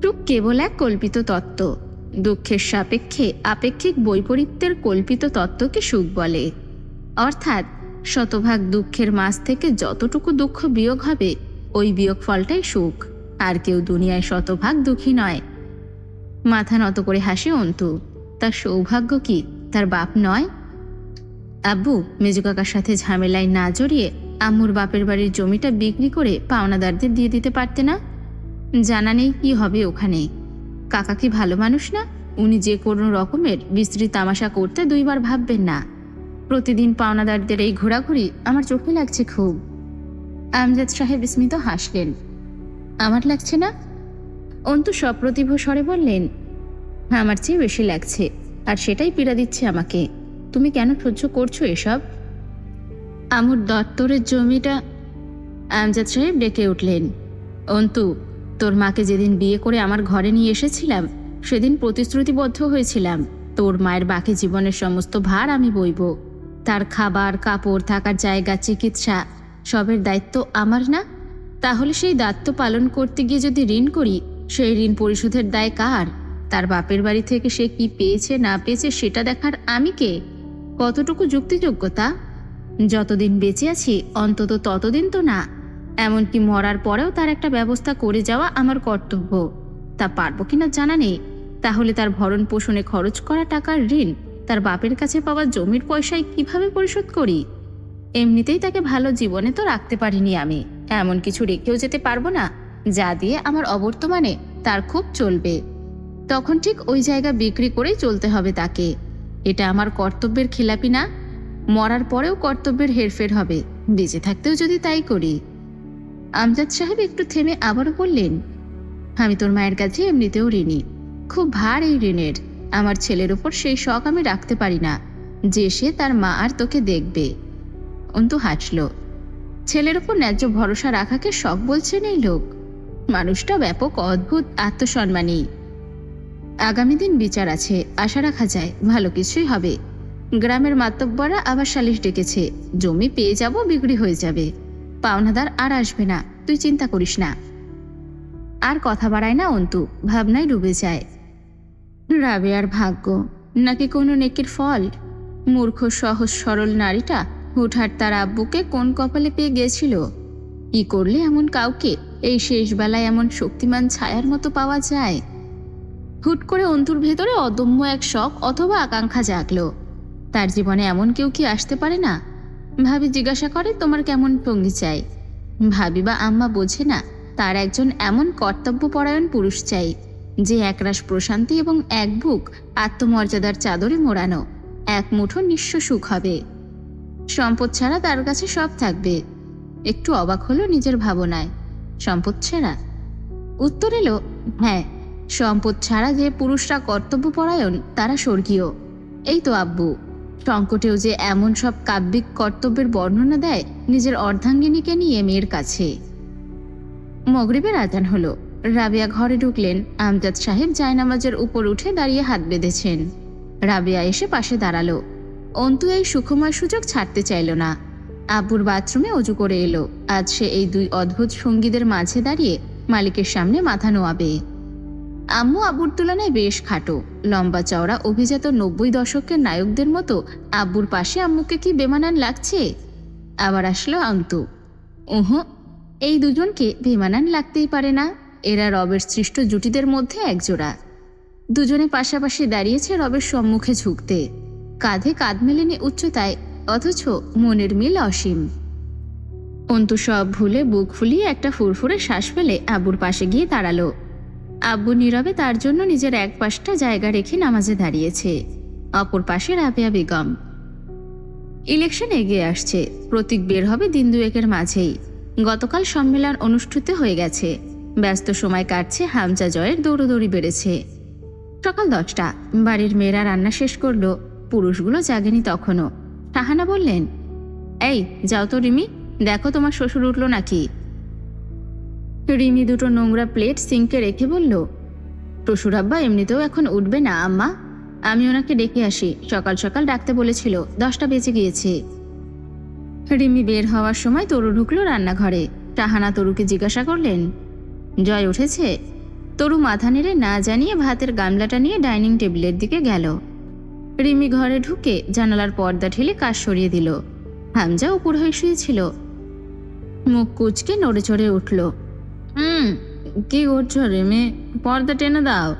সুখ কেবল এক কল্পিত তত্ত্ব। দুঃখের সাপেক্ষে আপেক্ষিক বৈপরীত্যের কল্পিত তত্ত্বকে সুখ বলে। অর্থাৎ শতভাগ দুঃখের মাঝ থেকে যতটুকু দুঃখ বিয়োগ হবে, ওই বিয়োগ ফলটাই সুখ। আর কেউ দুনিয়ায় শতভাগ দুঃখী নয়। মাথা নত করে হাসে অন্তু। তার সৌভাগ্য কি তার বাপ নয়? আব্বু, মেজো কাকার সাথে ঝামেলায় না জড়িয়ে আম্মুর বাপের বাড়ির জমিটা বিক্রি করে পাওনাদারদের দিয়ে দিতে পারতে না? জানা নেই কি হবে ওখানে। কাকা কি ভালো মানুষ না? উনি যে কোনো রকমের বিশ্রী তামাশা করতে দুইবার ভাববেন না। প্রতিদিন পাওনাদারদের এই ঘোরাঘুরি আমার চোখে লাগছে খুব। আমজাদ সাহেব স্মিত হাসলেন। আমার লাগছে না? অন্তু সপ্রতিভ স্বরে বললেন, আমার চেয়ে বেশি লাগছে, আর সেটাই পীড়া দিচ্ছে আমাকে। তুমি কেন সহ্য করছো এসব? আমুর দত্তরের জমিটা। আমজাদ সাহেব ডেকে উঠলেন। অন্তু, তোর মাকে যেদিন বিয়ে করে আমার ঘরে নিয়ে এসেছিলাম, সেদিন প্রতিশ্রুতিবদ্ধ হয়েছিলাম তোর মায়ের বাকি জীবনের সমস্ত ভার আমি বইব। তার খাবার, কাপড়, থাকার জায়গা, চিকিৎসা সবের দায়িত্ব আমার না? তাহলে সেই দায়িত্ব পালন করতে গিয়ে যদি ঋণ করি, সেই ঋণ পরিশোধের দায় কার? তার বাপের বাড়ি থেকে সে কি পেয়েছে না পেয়েছে সেটা দেখার আমি কে? কতটুকু যুক্তিযোগ্যতা? যতদিন বেঁচে আছি অন্তত ততদিন তো না। এমনকি মরার পরেও তার একটা ব্যবস্থা করে যাওয়া আমার কর্তব্য। তা পারবো কিনা জানা নেই। তাহলে তার ভরণ পোষণে খরচ করা টাকার ঋণ তার বাপের কাছে পাওয়া জমির পয়সায় কিভাবে পরিশোধ করি? এমনিতেই তাকে ভালো জীবনে তো রাখতে পারিনি আমি। এমন কিছু রেখেও যেতে পারবো না যা দিয়ে আমার অবর্তমানে তার খুব চলবে। তখন ঠিক ওই জায়গা বিক্রি করেই চলতে হবে তাকে। এটা আমার কর্তব্যের খিলাপি না? মরার পরেও কর্তব্যের হেরফের হবে, বেঁচে থাকতেও যদি তাই করি। আমজাদ সাহেব একটু থেমে আবারও বললেন, আমি তোর মায়ের কাছে এমনিতেও ঋণী। খুব ভার এই ঋণের। আমার ছেলের উপর সেই শখ আমি রাখতে পারি না যে সে তার মা আর তোকে দেখবে। অন্তু হাসল। ছেলের উপর ন্যায্য ভরসা রাখাকে শখ বলছেন এই লোক? মানুষটা ব্যাপক অদ্ভুত আত্মসম্মানী। আগামী দিন বিচার আছে, আশা রাখা যায় ভালো কিছুই হবে। গ্রামের মাতব্বররা আবার সালিশ ডেকেছে, জমি পেয়ে যাব, বিক্রি হয়ে যাবে, পাওনাদার আর আসবে না, তুই চিন্তা করিস না। আর কথা বাড়ায় না অন্তু, ভাবনায় ডুবে যায়। রাবেয়ার ভাগ্য নাকি কোনো নেকির ফল? মূর্খ সহজ সরল নারীটা হুটহাট তার আব্বুকে কোন কপালে পেয়ে গেছিল? কি করলে এমন কাউকে এই শেষ বেলায় এমন শক্তিমান ছায়ার মতো পাওয়া যায়? হুট করে অন্তুর ভেতরে অদম্য এক শখ অথবা আকাঙ্ক্ষা জাগলো। তার জীবনে এমন কেউ কি আসতে পারে না? ভাবি জিজ্ঞাসা করে, তোমার কেমন সঙ্গী চাই? ভাবি বা আম্মা বোঝে না তার একজন এমন কর্তব্যপরায়ণ পুরুষ চাই, যে একরাশ প্রশান্তি এবং এক বুক আত্মমর্যাদার চাদরে মোড়ানো, এক মুঠো নিঃস্ব সুখ হবে। সম্পদ ছাড়া তার কাছে সব থাকবে। একটু অবাক হলো নিজের ভাবনায়। সম্পদ ছাড়া? উত্তর এলো, হ্যাঁ, সম্পদ ছাড়া যে পুরুষরা কর্তব্যপরায়ণ তারা স্বর্গীয়। এই তো আব্বু সংকটেও যে এমন সব কাব্যিক কর্তব্যের বর্ণনা দেয় নিজের অর্ধাঙ্গিনীকে নিয়ে মেয়ের কাছে। মগরিবের আজান হলো। রাবেয়া ঘরে ঢুকলেন। আমজাদ সাহেব জায়নামাজের উপর উঠে দাঁড়িয়ে হাত বেঁধেছেন। রাবেয়া এসে পাশে দাঁড়ালো। অন্তু এই সুখময় সুযোগ ছাড়তে চাইল না। আব্বুর বাথরুমে অজু করে এলো। আজ সে এই দুই অদ্ভুত সঙ্গীদের মাঝে দাঁড়িয়ে মালিকের সামনে মাথা নোয়াবে। আম্মু আব্বুর তুলনায় বেশ খাটো, লম্বা চওড়া, অভিজাত 90 দশকের নায়কদের মতো আব্বুর পাশে আম্মুকে কি বেমানান লাগছে? আবার আসলো অন্তু। এই দুজনকে বেমানান লাগতেই পারে না। এরা রবের সৃষ্ট জুটিদের মধ্যে একজোড়া। দুজনে পাশাপাশি দাঁড়িয়েছে রবের সম্মুখে ঝুঁকতে, কাঁধে কাঁধ মেলেনি উচ্চতায়, অথচ মনের মিল অসীম। অন্তু সব ভুলে বুক ফুলিয়ে একটা ফুরফুরে শ্বাস ফেলে আব্বুর পাশে গিয়ে দাঁড়ালো। আব্বু নীরবে তার জন্য নিজের এক পাশটা জায়গা রেখে নামাজে দাঁড়িয়েছে, অপর পাশে রাবেয়া বেগম। ইলেকশন এগিয়ে আসছে, প্রতীক বের হবে দিন দুয়েকের মাঝেই। গতকাল সম্মেলন অনুষ্ঠিত হয়ে গেছে, ব্যস্ত সময় কাটছে, হামজা জয়ের দৌড়দৌড়ি বেড়েছে। সকাল 10টা, বাড়ির মেয়েরা রান্না শেষ করলো, পুরুষগুলো জাগেনি তখনও। শাহানা বললেন, এই যাও তো রিমি, দেখো তোমার শ্বশুর উঠলো নাকি। রিমি দুটো নোংরা প্লেট সিঙ্কে রেখে বলল, শ্বশুর আব্বা এমনিতেও এখন উঠবে না আম্মা, আমি ওনাকে ডেকে আসি, সকাল সকাল ডাকতে বলেছিল, 10টা বেজে গিয়েছে। রিমি বের হওয়ার সময় তরু ঢুকলো রান্নাঘরে। শাহানা তরুকে জিজ্ঞাসা করলেন, জয় উঠেছে? তরু মাথা নেড়ে না জানিয়ে ভাতের গামলাটা নিয়ে ডাইনিং টেবিলের দিকে গেল। রিমি ঘরে ঢুকে জানালার পর্দা ঠেলে কাজ সরিয়ে দিল। হামজা উপর হয়ে শুয়েছিল, মুখ কুচকে নড়ে চড়ে উঠল। কি করছো রিমি, পর্দা টেনে দাও।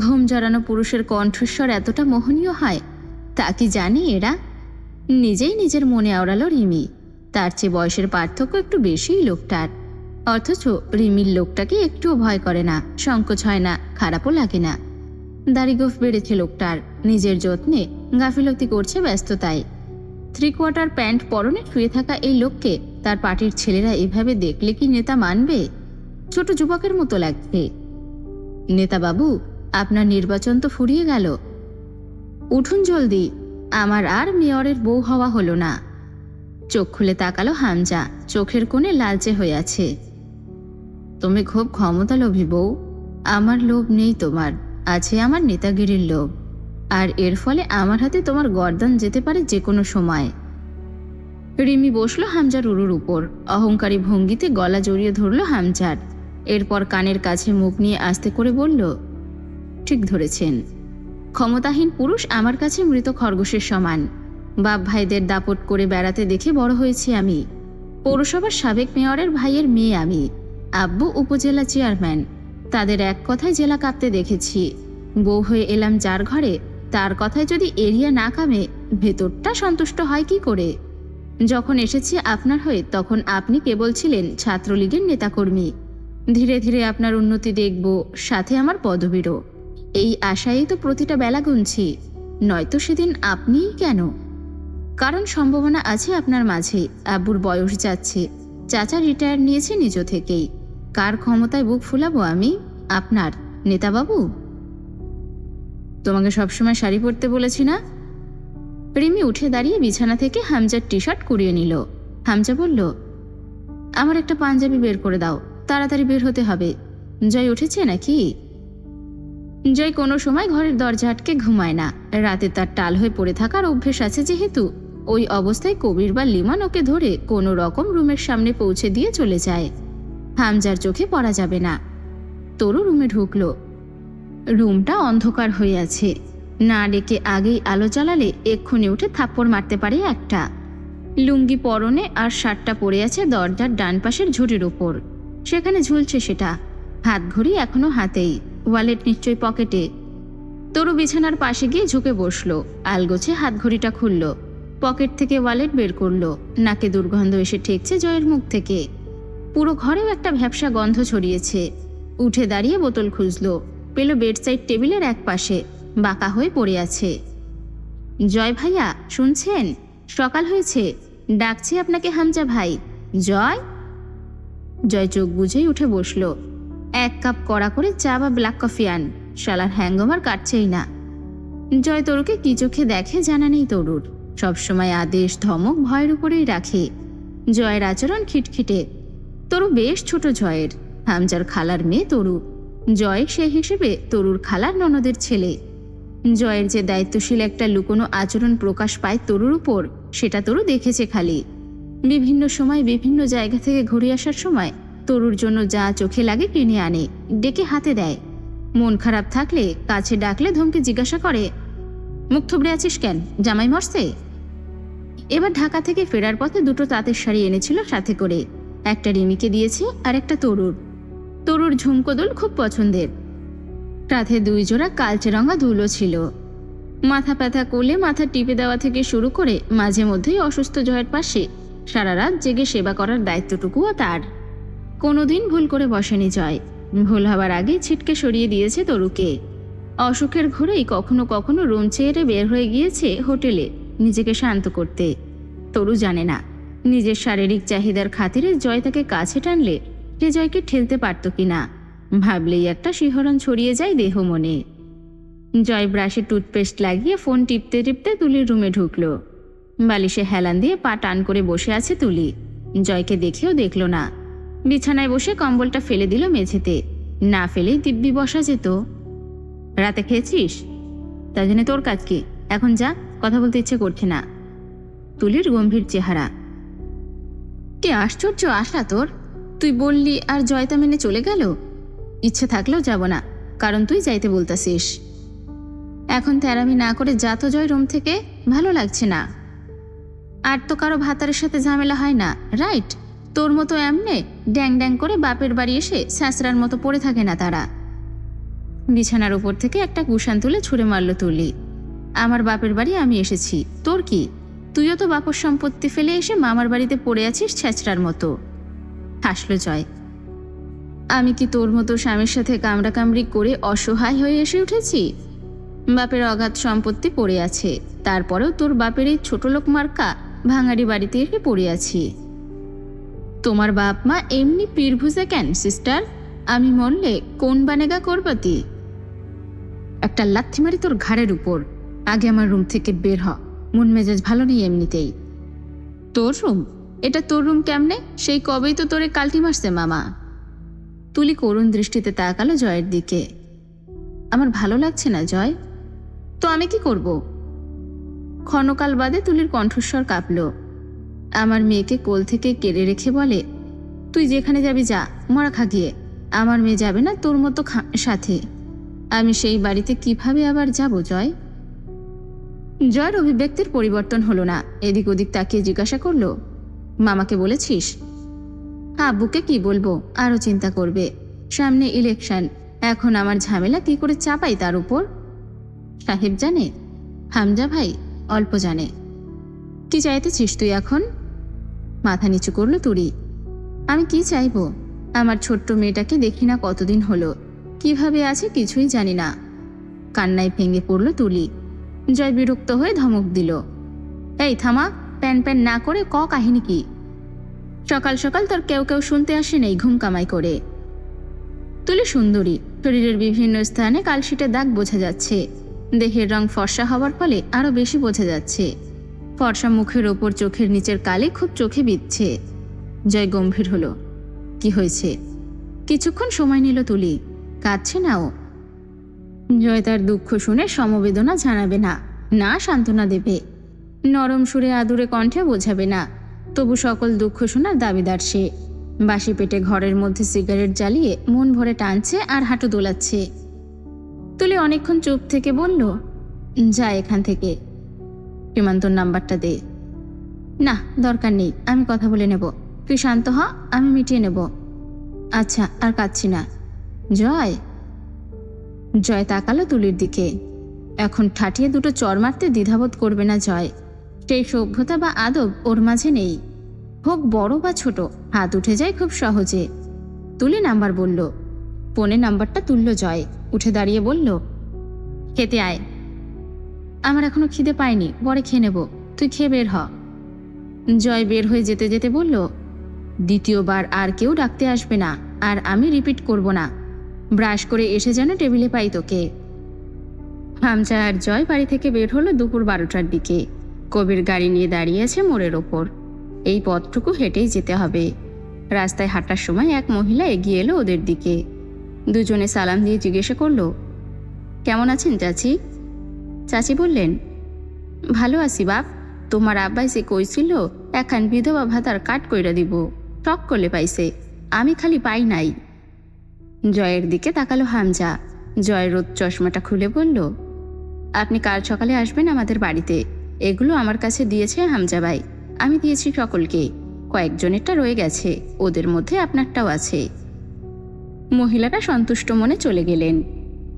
ঘুম জড়ানো পুরুষের কণ্ঠস্বর এতটা মোহনীয় হয় তা কি জানি এরা? নিজেই নিজের মনে আওড়ালো রিমি। তার চেয়ে বয়সের পার্থক্য একটু বেশিই লোকটার, অথচ রিমির লোকটাকে একটুও ভয় করে না, সংকোচ হয় না, খারাপও লাগে না। দাড়িগোফ বেড়েছে লোকটার, নিজের যত্নে গাফিলতি করছে ব্যস্ততায়। 3/4 প্যান্ট পরনে শুয়ে থাকা এই লোককে তার পার্টির ছেলেরা এভাবে দেখলে কি নেতা মানবে? ছোট যুবকের মতো লাগছে। নেতা বাবু, আপনার নির্বাচন তো ফুরিয়ে গেল, উঠুন জলদি, আমার আর মেয়রের বউ হওয়া হলো না। চোখ খুলে তাকালো হামজা, চোখের কোণে লালচে হয়ে আছে। তুমি খুব ক্ষমতালোভী বউ, আমার লোভ নেই তোমার, আছে আমার নেতাগিরির লোভ, আর এর ফলে আমার হাতে তোমার গর্দান যেতে পারে যে কোনো সময়। রিমি বসলো হামজার উরুর উপর, অহংকারী ভঙ্গিতে গলা জড়িয়ে ধরল হামজার। এরপর কানের কাছে মুখ নিয়ে আস্তে করে বলল, ঠিক ধরেছেন, ক্ষমতাহীন পুরুষ আমার কাছে মৃত খরগোশের সমান। বাপ ভাইদের দাপট করে বেড়াতে দেখে বড় হয়েছি আমি। পৌরসভার সাবেক মেয়রের ভাইয়ের মেয়ে আমি, আব্বু উপজেলা চেয়ারম্যান, তাদের এক কথায় জেলা কাঁপতে দেখেছি। বউ হয়ে এলাম যার ঘরে, তার কথায় যদি এরিয়া না কামে, ভেতরটা সন্তুষ্ট হয় কি করে? যখন এসেছি আপনার হয়ে, তখন আপনি কেবল ছিলেন ছাত্রলীগের নেতাকর্মী। ধীরে ধীরে আপনার উন্নতি দেখব, সাথে আমার পদবীরও। এই আশায়ই তো প্রতিটা বেলা গুনছি, নয়তো সেদিন আপনিই কেন? কারণ সম্ভাবনা আছে আপনার মাঝে। আব্বুর বয়স যাচ্ছে, চাচা রিটায়ার নিয়েছে নিজ থেকেই। কার ক্ষমতায় বুক ফুলাবো আমি? আপনার, নেতাবাবু। তোমাকে সবসময় শাড়ি পরতে বলেছি না? রিমি উঠে দাঁড়িয়ে বিছানা থেকে হামজার টি শার্ট কুড়িয়ে নিল। হামজা বলল, আমার একটা পাঞ্জাবি বের করে দাও, তাড়াতাড়ি বের হতে হবে। জয় উঠেছে নাকি? জয় কোনো সময় ঘরের দরজা আটকে ঘুমায় না, রাতে তার টাল হয়ে পড়ে থাকার অভ্যেস আছে যেহেতু, ওই অবস্থায় কবির বা লিমান ওকে ধরে কোনো রকম রুমের সামনে পৌঁছে দিয়ে চলে যায়। হামজার চোখে পড়া যাবে না। তরু রুমে ঢুকলো। রুমটা অন্ধকার হয়ে আছে, না ডেকে আগেই আলো জ্বালালে এক্ষুনি উঠে থাপ্পড় মারতে পারে একটা। লুঙ্গি পরনে আর শার্টটা পরে আছে দরজার ডান পাশের ঝুড়ির ওপর, সেখানে ঝুলছে সেটা। হাত ঘড়ি এখনো হাতেই, ওয়ালেট নিশ্চয়ই পকেটে। তরু বিছানার পাশে গিয়ে ঝুঁকে বসলো, আলগোছে হাত ঘড়িটা খুলল, পকেট থেকে ওয়ালেট বের করলো। নাকে দুর্গন্ধ এসে ঠেকছে জয়ের মুখ থেকে। পুরো ঘরেও একটা ভ্যাপসা গন্ধ ছড়িয়েছে। উঠে দাঁড়িয়ে বোতল খুঁজলো, পেল বেডসাইড টেবিলের এক পাশে, বাঁকা হয়ে পড়ে আছে। জয় ভাইয়া, শুনছেন? সকাল হয়েছে, ডাকছি আপনাকে হামজা ভাই। জয়। জয় চোখ বুঝেই উঠে বসলো। 1 কাপ কড়া করে চা বা ব্ল্যাক কফি আন, শালার হ্যাঙ্গওভার কাটছেই না। জয় তরুকে কি চোখে দেখে জানা নেই তরুর, সবসময় আদেশ ধমক ভয়ের উপরেই রাখে। জয়ের আচরণ খিটখিটে। তরু বেশ ছোট জয়ের, হামজার খালার মেয়ে তরু। জয় সে হিসেবে তরুর খালার ননদের ছেলে। জয়ের যে দায়িত্বশীল একটা লুকোনো আচরণ প্রকাশ পায় তরুর উপর, সেটা তরু দেখেছে খালি। বিভিন্ন সময় বিভিন্ন জায়গা থেকে ঘুরে আসার সময় তরুর জন্য যা চোখে লাগে কিনে আনে, ডেকে হাতে দেয়। মন খারাপ থাকলে কাছে ডাকলে ধমকে জিজ্ঞাসা করে, মুখ থুবড়ে আছিস কেন, জামাই মরছে? এবার ঢাকা থেকে ফেরার পথে দুটো তাঁতের শাড়ি এনেছিল সাথে করে, একটা রিমিকে দিয়েছে আর একটা তরুর। তরুর ঝুমকো দুল খুব পছন্দের, সাথে 2 জোড়া কালচে রঙা দুলও ছিল। মাথা ব্যথা করলে মাথা টিপে দেওয়া থেকে শুরু করে মাঝে মধ্যেই অসুস্থ জয়ের পাশে সারা রাত জেগে সেবা করার দায়িত্বটুকুও তার। কোনোদিন ভুল করে বসেনি জয়। ভুল হবার আগেই ছিটকে সরিয়ে দিয়েছে তরুকে। অসুখের ঘোরেই কখনো কখনো রুম ছেড়ে বের হয়ে গিয়েছে হোটেলে নিজেকে শান্ত করতে। তরু জানে না নিজের শারীরিক চাহিদার খাতিরে জয় তাকে কাছে টানলে সে জয়কে ঠেলতে পারত কিনা। ভাবলেই একটা শিহরণ ছড়িয়ে যায় দেহ মনে। জয় ব্রাশে টুথপেস্ট লাগিয়ে ফোন টিপতে টিপতে তুলির রুমে ঢুকলো। বালিশে হেলান দিয়ে পা টান করে বসে আছে তুলি। জয়কে দেখেও দেখল না। বিছানায় বসে কম্বলটা ফেলে দিল মেঝেতে। না ফেলেই দিব্যি বসা যেত। রাতে খেয়েছিস? তাই জন্য তোর কাজ কি? এখন যা, কথা বলতে ইচ্ছে করছে না। তুলির গম্ভীর চেহারা। কি আশ্চর্য আশা তোর! তুই বললি আর জয়তা মেনে চলে গেল? ইচ্ছে থাকলেও যাব না, কারণ তুই যাইতে বলতাছিস। এখন তেরামি না করে যা তো জয় রুম থেকে, ভালো লাগছে না। আর তো কারো ভাতারের সাথে ঝামেলা হয় না, রাইট? তোর মতো এমনে ড্যাং ড্যাং করে বাপের বাড়ি এসে স্যাঁচড়ার মতো পড়ে থাকে না তারা। বিছানার উপর থেকে একটা কুশান তুলে ছুঁড়ে মারল তুলি। আমার বাপের বাড়ি আমি এসেছি, তোর কি? তুইও তো বাপর সম্পত্তি ফেলে এসে মামার বাড়িতে পড়ে আছিস ছ্যাঁচড়ার মতো। হাসল জয়। আমি কি তোর মতো স্বামীর সাথে কামড়াকামড়ি করে অসহায় হয়ে এসে উঠেছি? বাপের অগাধ সম্পত্তি পড়ে আছে, তারপরেও তোর বাপের এই ছোটলোক মার্কা ভাঙাড়ি বাড়িতে এসে পড়ে আছি। তোমার বাপ মা এমনি পীরভুজে কেন সিস্টার? আমি মরলে কোন বানেগা করবাতি? একটা লাথি মারি তোর ঘাড়ের উপর। আগে আমার রুম থেকে বের হ, মন মেজাজ ভালো নেই এমনিতেই। তোর রুম? এটা তোর রুম কেমনে? সেই কবেই তো তোরে কালটি মারছে মামা। তুলি করুণ দৃষ্টিতে তাকালো জয়ের দিকে। আমার ভালো লাগছে না জয়। তো আমি কি করব? ক্ষণকাল বাদে তুলির কণ্ঠস্বর কাঁপল। আমার মেয়েকে কোল থেকে কেড়ে রেখে বলে, তুই যেখানে যাবি যা, মরা খা গিয়ে। আমার মেয়ে যাবে না তোর মতো সাথে। আমি সেই বাড়িতে কিভাবে আবার যাব জয়? জয়ের অভিব্যক্তির পরিবর্তন হলো না। এদিক ওদিক তাকিয়ে জিজ্ঞাসা করলো, মামাকে বলেছিস? আব্বুকে কি বলবো, আরো চিন্তা করবে। সামনে ইলেকশন, এখন আমার ঝামেলা কি করে চাপাই তার উপর? সাহেব জানে, হামজা ভাই অল্প জানে। কি চাইতেছিস তুই এখন? মাথা নিচু করলো তুরি। আমি কি চাইবো? আমার ছোট্ট মেয়েটাকে দেখি না কতদিন হলো, কিভাবে আছে কিছুই জানি না। কান্নায় ভেঙে পড়ল তুলি। জয় বিরক্ত হয়ে ধমক দিল, এই থামা, প্যান প্যান না করে ক কাহিনী কি? সকাল সকাল তোর কেউ কেউ শুনতে আসে নেই ঘুম কামাই করে। তুলি সুন্দরী, শরীরের বিভিন্ন স্থানে কালশিটে দাগ বোঝা যাচ্ছে। দেহের রং ফর্সা হওয়ার ফলে আরো বেশি বোঝা যাচ্ছে। ফর্সা মুখের ওপর চোখের নিচের কালি খুব চোখে বিঁধছে। জয় গম্ভীর হলো। কি হয়েছে? কিছুক্ষণ সময় নিল তুলি। কাঁদছে না ও? জয় তার দুঃখ শুনে সমবেদনা জানাবে না, না সান্ত্বনা দেবে। নরম সুরে আদুরে কণ্ঠে বোঝাবে না, তবু সকল দুঃখ শোনার দাবিদার সে। বাসি পেটে ঘরের মধ্যে সিগারেট জ্বালিয়ে মন ভরে টানছে আর হাঁটু দোলাচ্ছে। তুলি অনেকক্ষণ চুপ থেকে বলল, যা এখান থেকে। সীমান্তর নাম্বারটা দে। না, দরকার নেই, আমি কথা বলে নেব। তুই শান্ত হ, আমি মিটিয়ে নেব। আচ্ছা, আর কাঁদছি না। জয়। জয় তাকালো তুলির দিকে। এখন ঠাটিয়ে দুটো চর মারতে দ্বিধাবোধ করবে না জয়। সেই সভ্যতা বা আদব ওর মাঝে নেই। হোক বড় বা ছোট, হাত উঠে যায় খুব সহজে। তুলি নাম্বার বলল। ফোনে নাম্বারটা তুলল জয়। উঠে দাঁড়িয়ে বলল, খেতে আয়। আমার এখনো খিদে পায়নি, পরে খেয়ে নেব, তুই খেয়ে বের হ। জয় বের হয়ে যেতে যেতে বলল, দ্বিতীয়বার আর কেউ ডাকতে আসবে না, আর আমি রিপিট করব না। ব্রাশ করে এসে যেন টেবিলে পাই তোকে। হামজা আর জয় বাড়ি থেকে বের হলো দুপুর 12টার দিকে। কবির গাড়ি নিয়ে দাঁড়িয়ে আছে মোড়ের ওপর। এই পথটুকু হেঁটেই যেতে হবে। রাস্তায় হাঁটার সময় এক মহিলা এগিয়ে এলো ওদের দিকে। দুজনে সালাম দিয়ে জিজ্ঞাসা করলো, কেমন আছেন চাচি? চাচি বললেন, ভালো আছি বাপ। তোমার আব্বাই সে কইছিল এখন বিধবা ভাতার কাট কইরা দিব, টক করলে পাইছে, আমি খালি পাই নাই। জয়ের দিকে তাকালো হামজা। জয় রোদ চশমাটা খুলে বলল, আপনি কাল সকালে আসবেন আমাদের বাড়িতে। এগুলো আমার কাছে দিয়েছে হামজা ভাই, আমি দিয়েছি সকলকে। কয়েকজনেরটা রয়ে গেছে, ওদের মধ্যে আপনারটাও আছে। মহিলাটা সন্তুষ্ট মনে চলে গেলেন।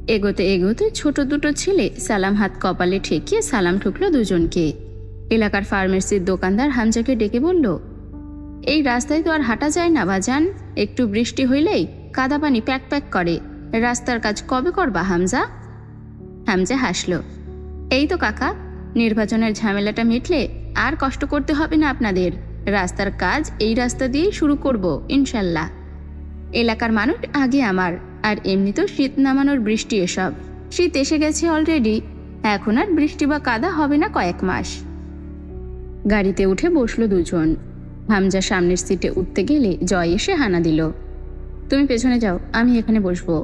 এগোতে এগোতে ছোট দুটো ছেলে সালাম হাত কপালে ঠেকিয়ে সালাম ঠুকলো দুজনকে। এলাকার ফার্মেসির দোকানদার হামজাকে ডেকে বলল, এই রাস্তায় তো আর হাঁটা যায় না বাজান, একটু বৃষ্টি হইলেই কাদা পানি প্যাক প্যাক করে। রাস্তার কাজ কবে করবা হামজা? হামজা হাসল। এই তো কাকা, নির্বাচনের ঝামেলাটা মিটলে আর কষ্ট করতে হবে না আপনাদের। রাস্তার কাজ এই রাস্তা দিয়েই শুরু করব ইনশাল্লাহ। এলাকার মানুষ আগে আমার, আর এমনি তো শীত নামানোর বৃষ্টি এসব। শীত এসে গেছে অলরেডি, এখন আর বৃষ্টি বা কাদা হবে না কয়েক মাস। গাড়িতে উঠে বসলো দুজন। হামজা সামনের সিটে উঠতে গেলে জয় এসে হানা দিল। তুমি পেছনে যাও, আমি এখানে বসবো।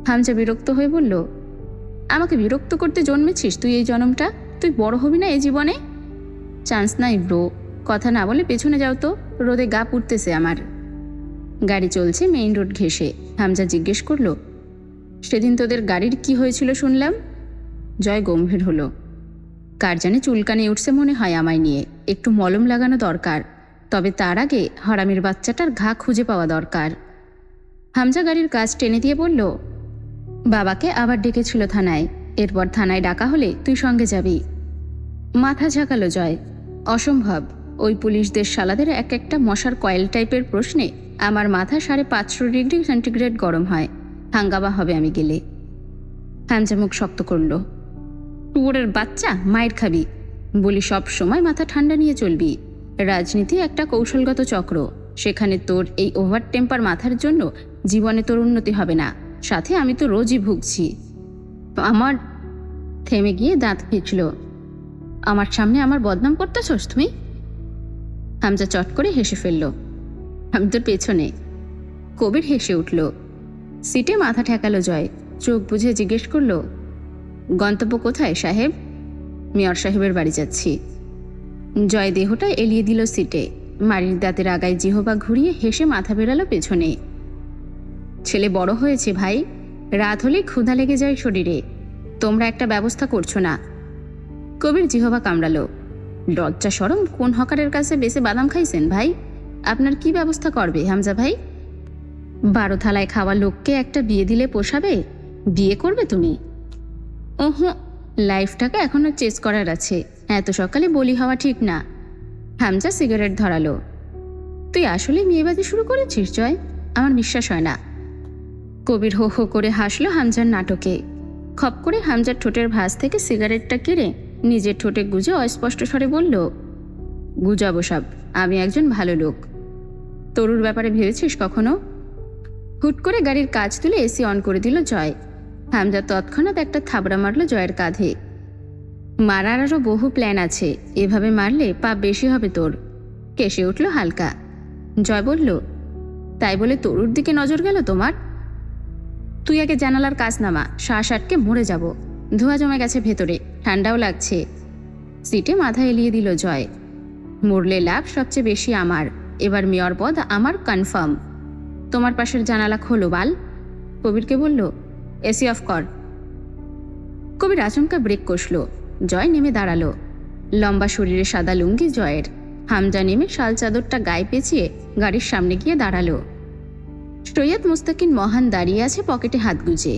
হামজা বিরক্ত হয়ে বলল, আমাকে বিরক্ত করতে জন্মেছিস তুই এই জন্মটা? তুই বড় হবি না এই জীবনে? চান্স নাই ব্রো। কথা না বলে পেছনে যাও তো, রোদে গা পুড়তেছে আমার। গাড়ি চলছে মেইন রোড ঘেঁষে। হামজা জিজ্ঞেস করলো, সেদিন তোদের গাড়ির কি হয়েছিল শুনলাম? জয় গম্ভীর হলো। কার জানে চুলকানি উঠছে মনে হয় আমায় নিয়ে, একটু মলম লাগানো দরকার। তবে তার আগে হারামির বাচ্চাটার ঘা খুঁজে পাওয়া দরকার। হামজা গাড়ির কাজ টেনে দিয়ে বলল, বাবাকে আবার ডেকেছিল থানায়, এরপর থানায় ডাকা হলে তুই সঙ্গে যাবি। মাথা ঝাঁকালো জয়। অসম্ভব, ওই পুলিশদের শালাদের এক একটা মশার কয়েল টাইপের প্রশ্নে আমার মাথা 550 ডিগ্রি সেন্টিগ্রেড গরম হয়। হাঙ্গামা হবে আমি গেলে। হামজা মুখ শক্ত করল। টুকুরের বাচ্চা, মায়ের খাবি বলি সব সময় মাথা ঠান্ডা নিয়ে চলবি। রাজনীতি একটা কৌশলগত চক্র, সেখানে তোর এই ওভার টেম্পার মাথার জন্য জীবনে তোর উন্নতি হবে না। সাথে আমি তো রোজই ভুগছি। আমার থেমে গিয়ে দাঁত খিঁচল। আমার সামনে আমার বদনাম করতেছস তুমি? হামজা চট করে হেসে ফেলল। আমি তোর পেছনে। কবির হেসে উঠল। সিটে মাথা ঠেকালো জয়। চোখ বুঝে জিজ্ঞেস করল, গন্তব্য কোথায় সাহেব? মেয়র সাহেবের বাড়ি যাচ্ছি। জয় দেহটা এলিয়ে দিল সিটে। মারির দাঁতের আগায় জিহবা ঘুরিয়ে হেসে মাথা বেরালো পেছনে। ছেলে বড় হয়েছে ভাই, রাত হলে ক্ষুধা লেগে যায় শরীরে। তোমরা একটা ব্যবস্থা করছো না। কবির জিহবা কামড়ালো। লজ্জা শরম কোন হকারের কাছে বেশি বাদাম খাইছেন ভাই? আপনার কি ব্যবস্থা করবে হামজা ভাই? 12 থালায় খাওয়া লোককে একটা বিয়ে দিলে পোষাবে? বিয়ে করবে তুমি? ওহ, লাইফটাকে এখনো চেস করার আছে, এত সকালে বলি হওয়া ঠিক না। হামজা সিগারেট ধরালো। তুই আসলে মেয়েবাজি শুরু করেছিস জয়? আমার বিশ্বাস হয় না। কবির হো হো করে হাসলো হামজার নাটকে। খপ করে হামজার ঠোঁটের ভাঁজ থেকে সিগারেটটা কেড়ে নিজের ঠোঁটে গুজে অস্পষ্ট স্বরে বলল, গুজাবো সব, আমি একজন ভালো লোক। তরুর ব্যাপারে ভেবেছিস কখনো? হুট করে গাড়ির কাজ তুলে এসি অন করে দিল জয়। হামজা তৎক্ষণাৎ একটা থাবড়া মারল জয়ের কাঁধে। মারার আরও বহু প্ল্যান আছে, এভাবে মারলে পাপ বেশি হবে তোর। কেসে উঠল হালকা। জয় বলল, তাই বলে তরুর দিকে নজর গেল তোমার? তুই আগে জানালার কাজ নামা, শ্বাস আটকে মরে যাব। ধোঁয়া জমে গেছে ভেতরে, ঠান্ডাও লাগছে। সিটে মাথা এলিয়ে দিল জয়। মরলে লাভ সবচেয়ে বেশি আমার। এবার মেয়র পদ আমার কনফার্ম। তোমার পাশের জানালা খোলো বাল। কবিরকে বলল, এসি অফ কর। কবির আচমকা ব্রেক কষল। জয় নেমে দাঁড়ালো। লম্বা শরীরে সাদা লুঙ্গি জয়ের। হামজা নেমে শাল চাদরটা গায়ে পেঁচিয়ে গাড়ির সামনে গিয়ে দাঁড়ালো। সৈয়দ মুস্তাকিন মহান দাঁড়িয়ে আছে পকেটে হাত গুজে।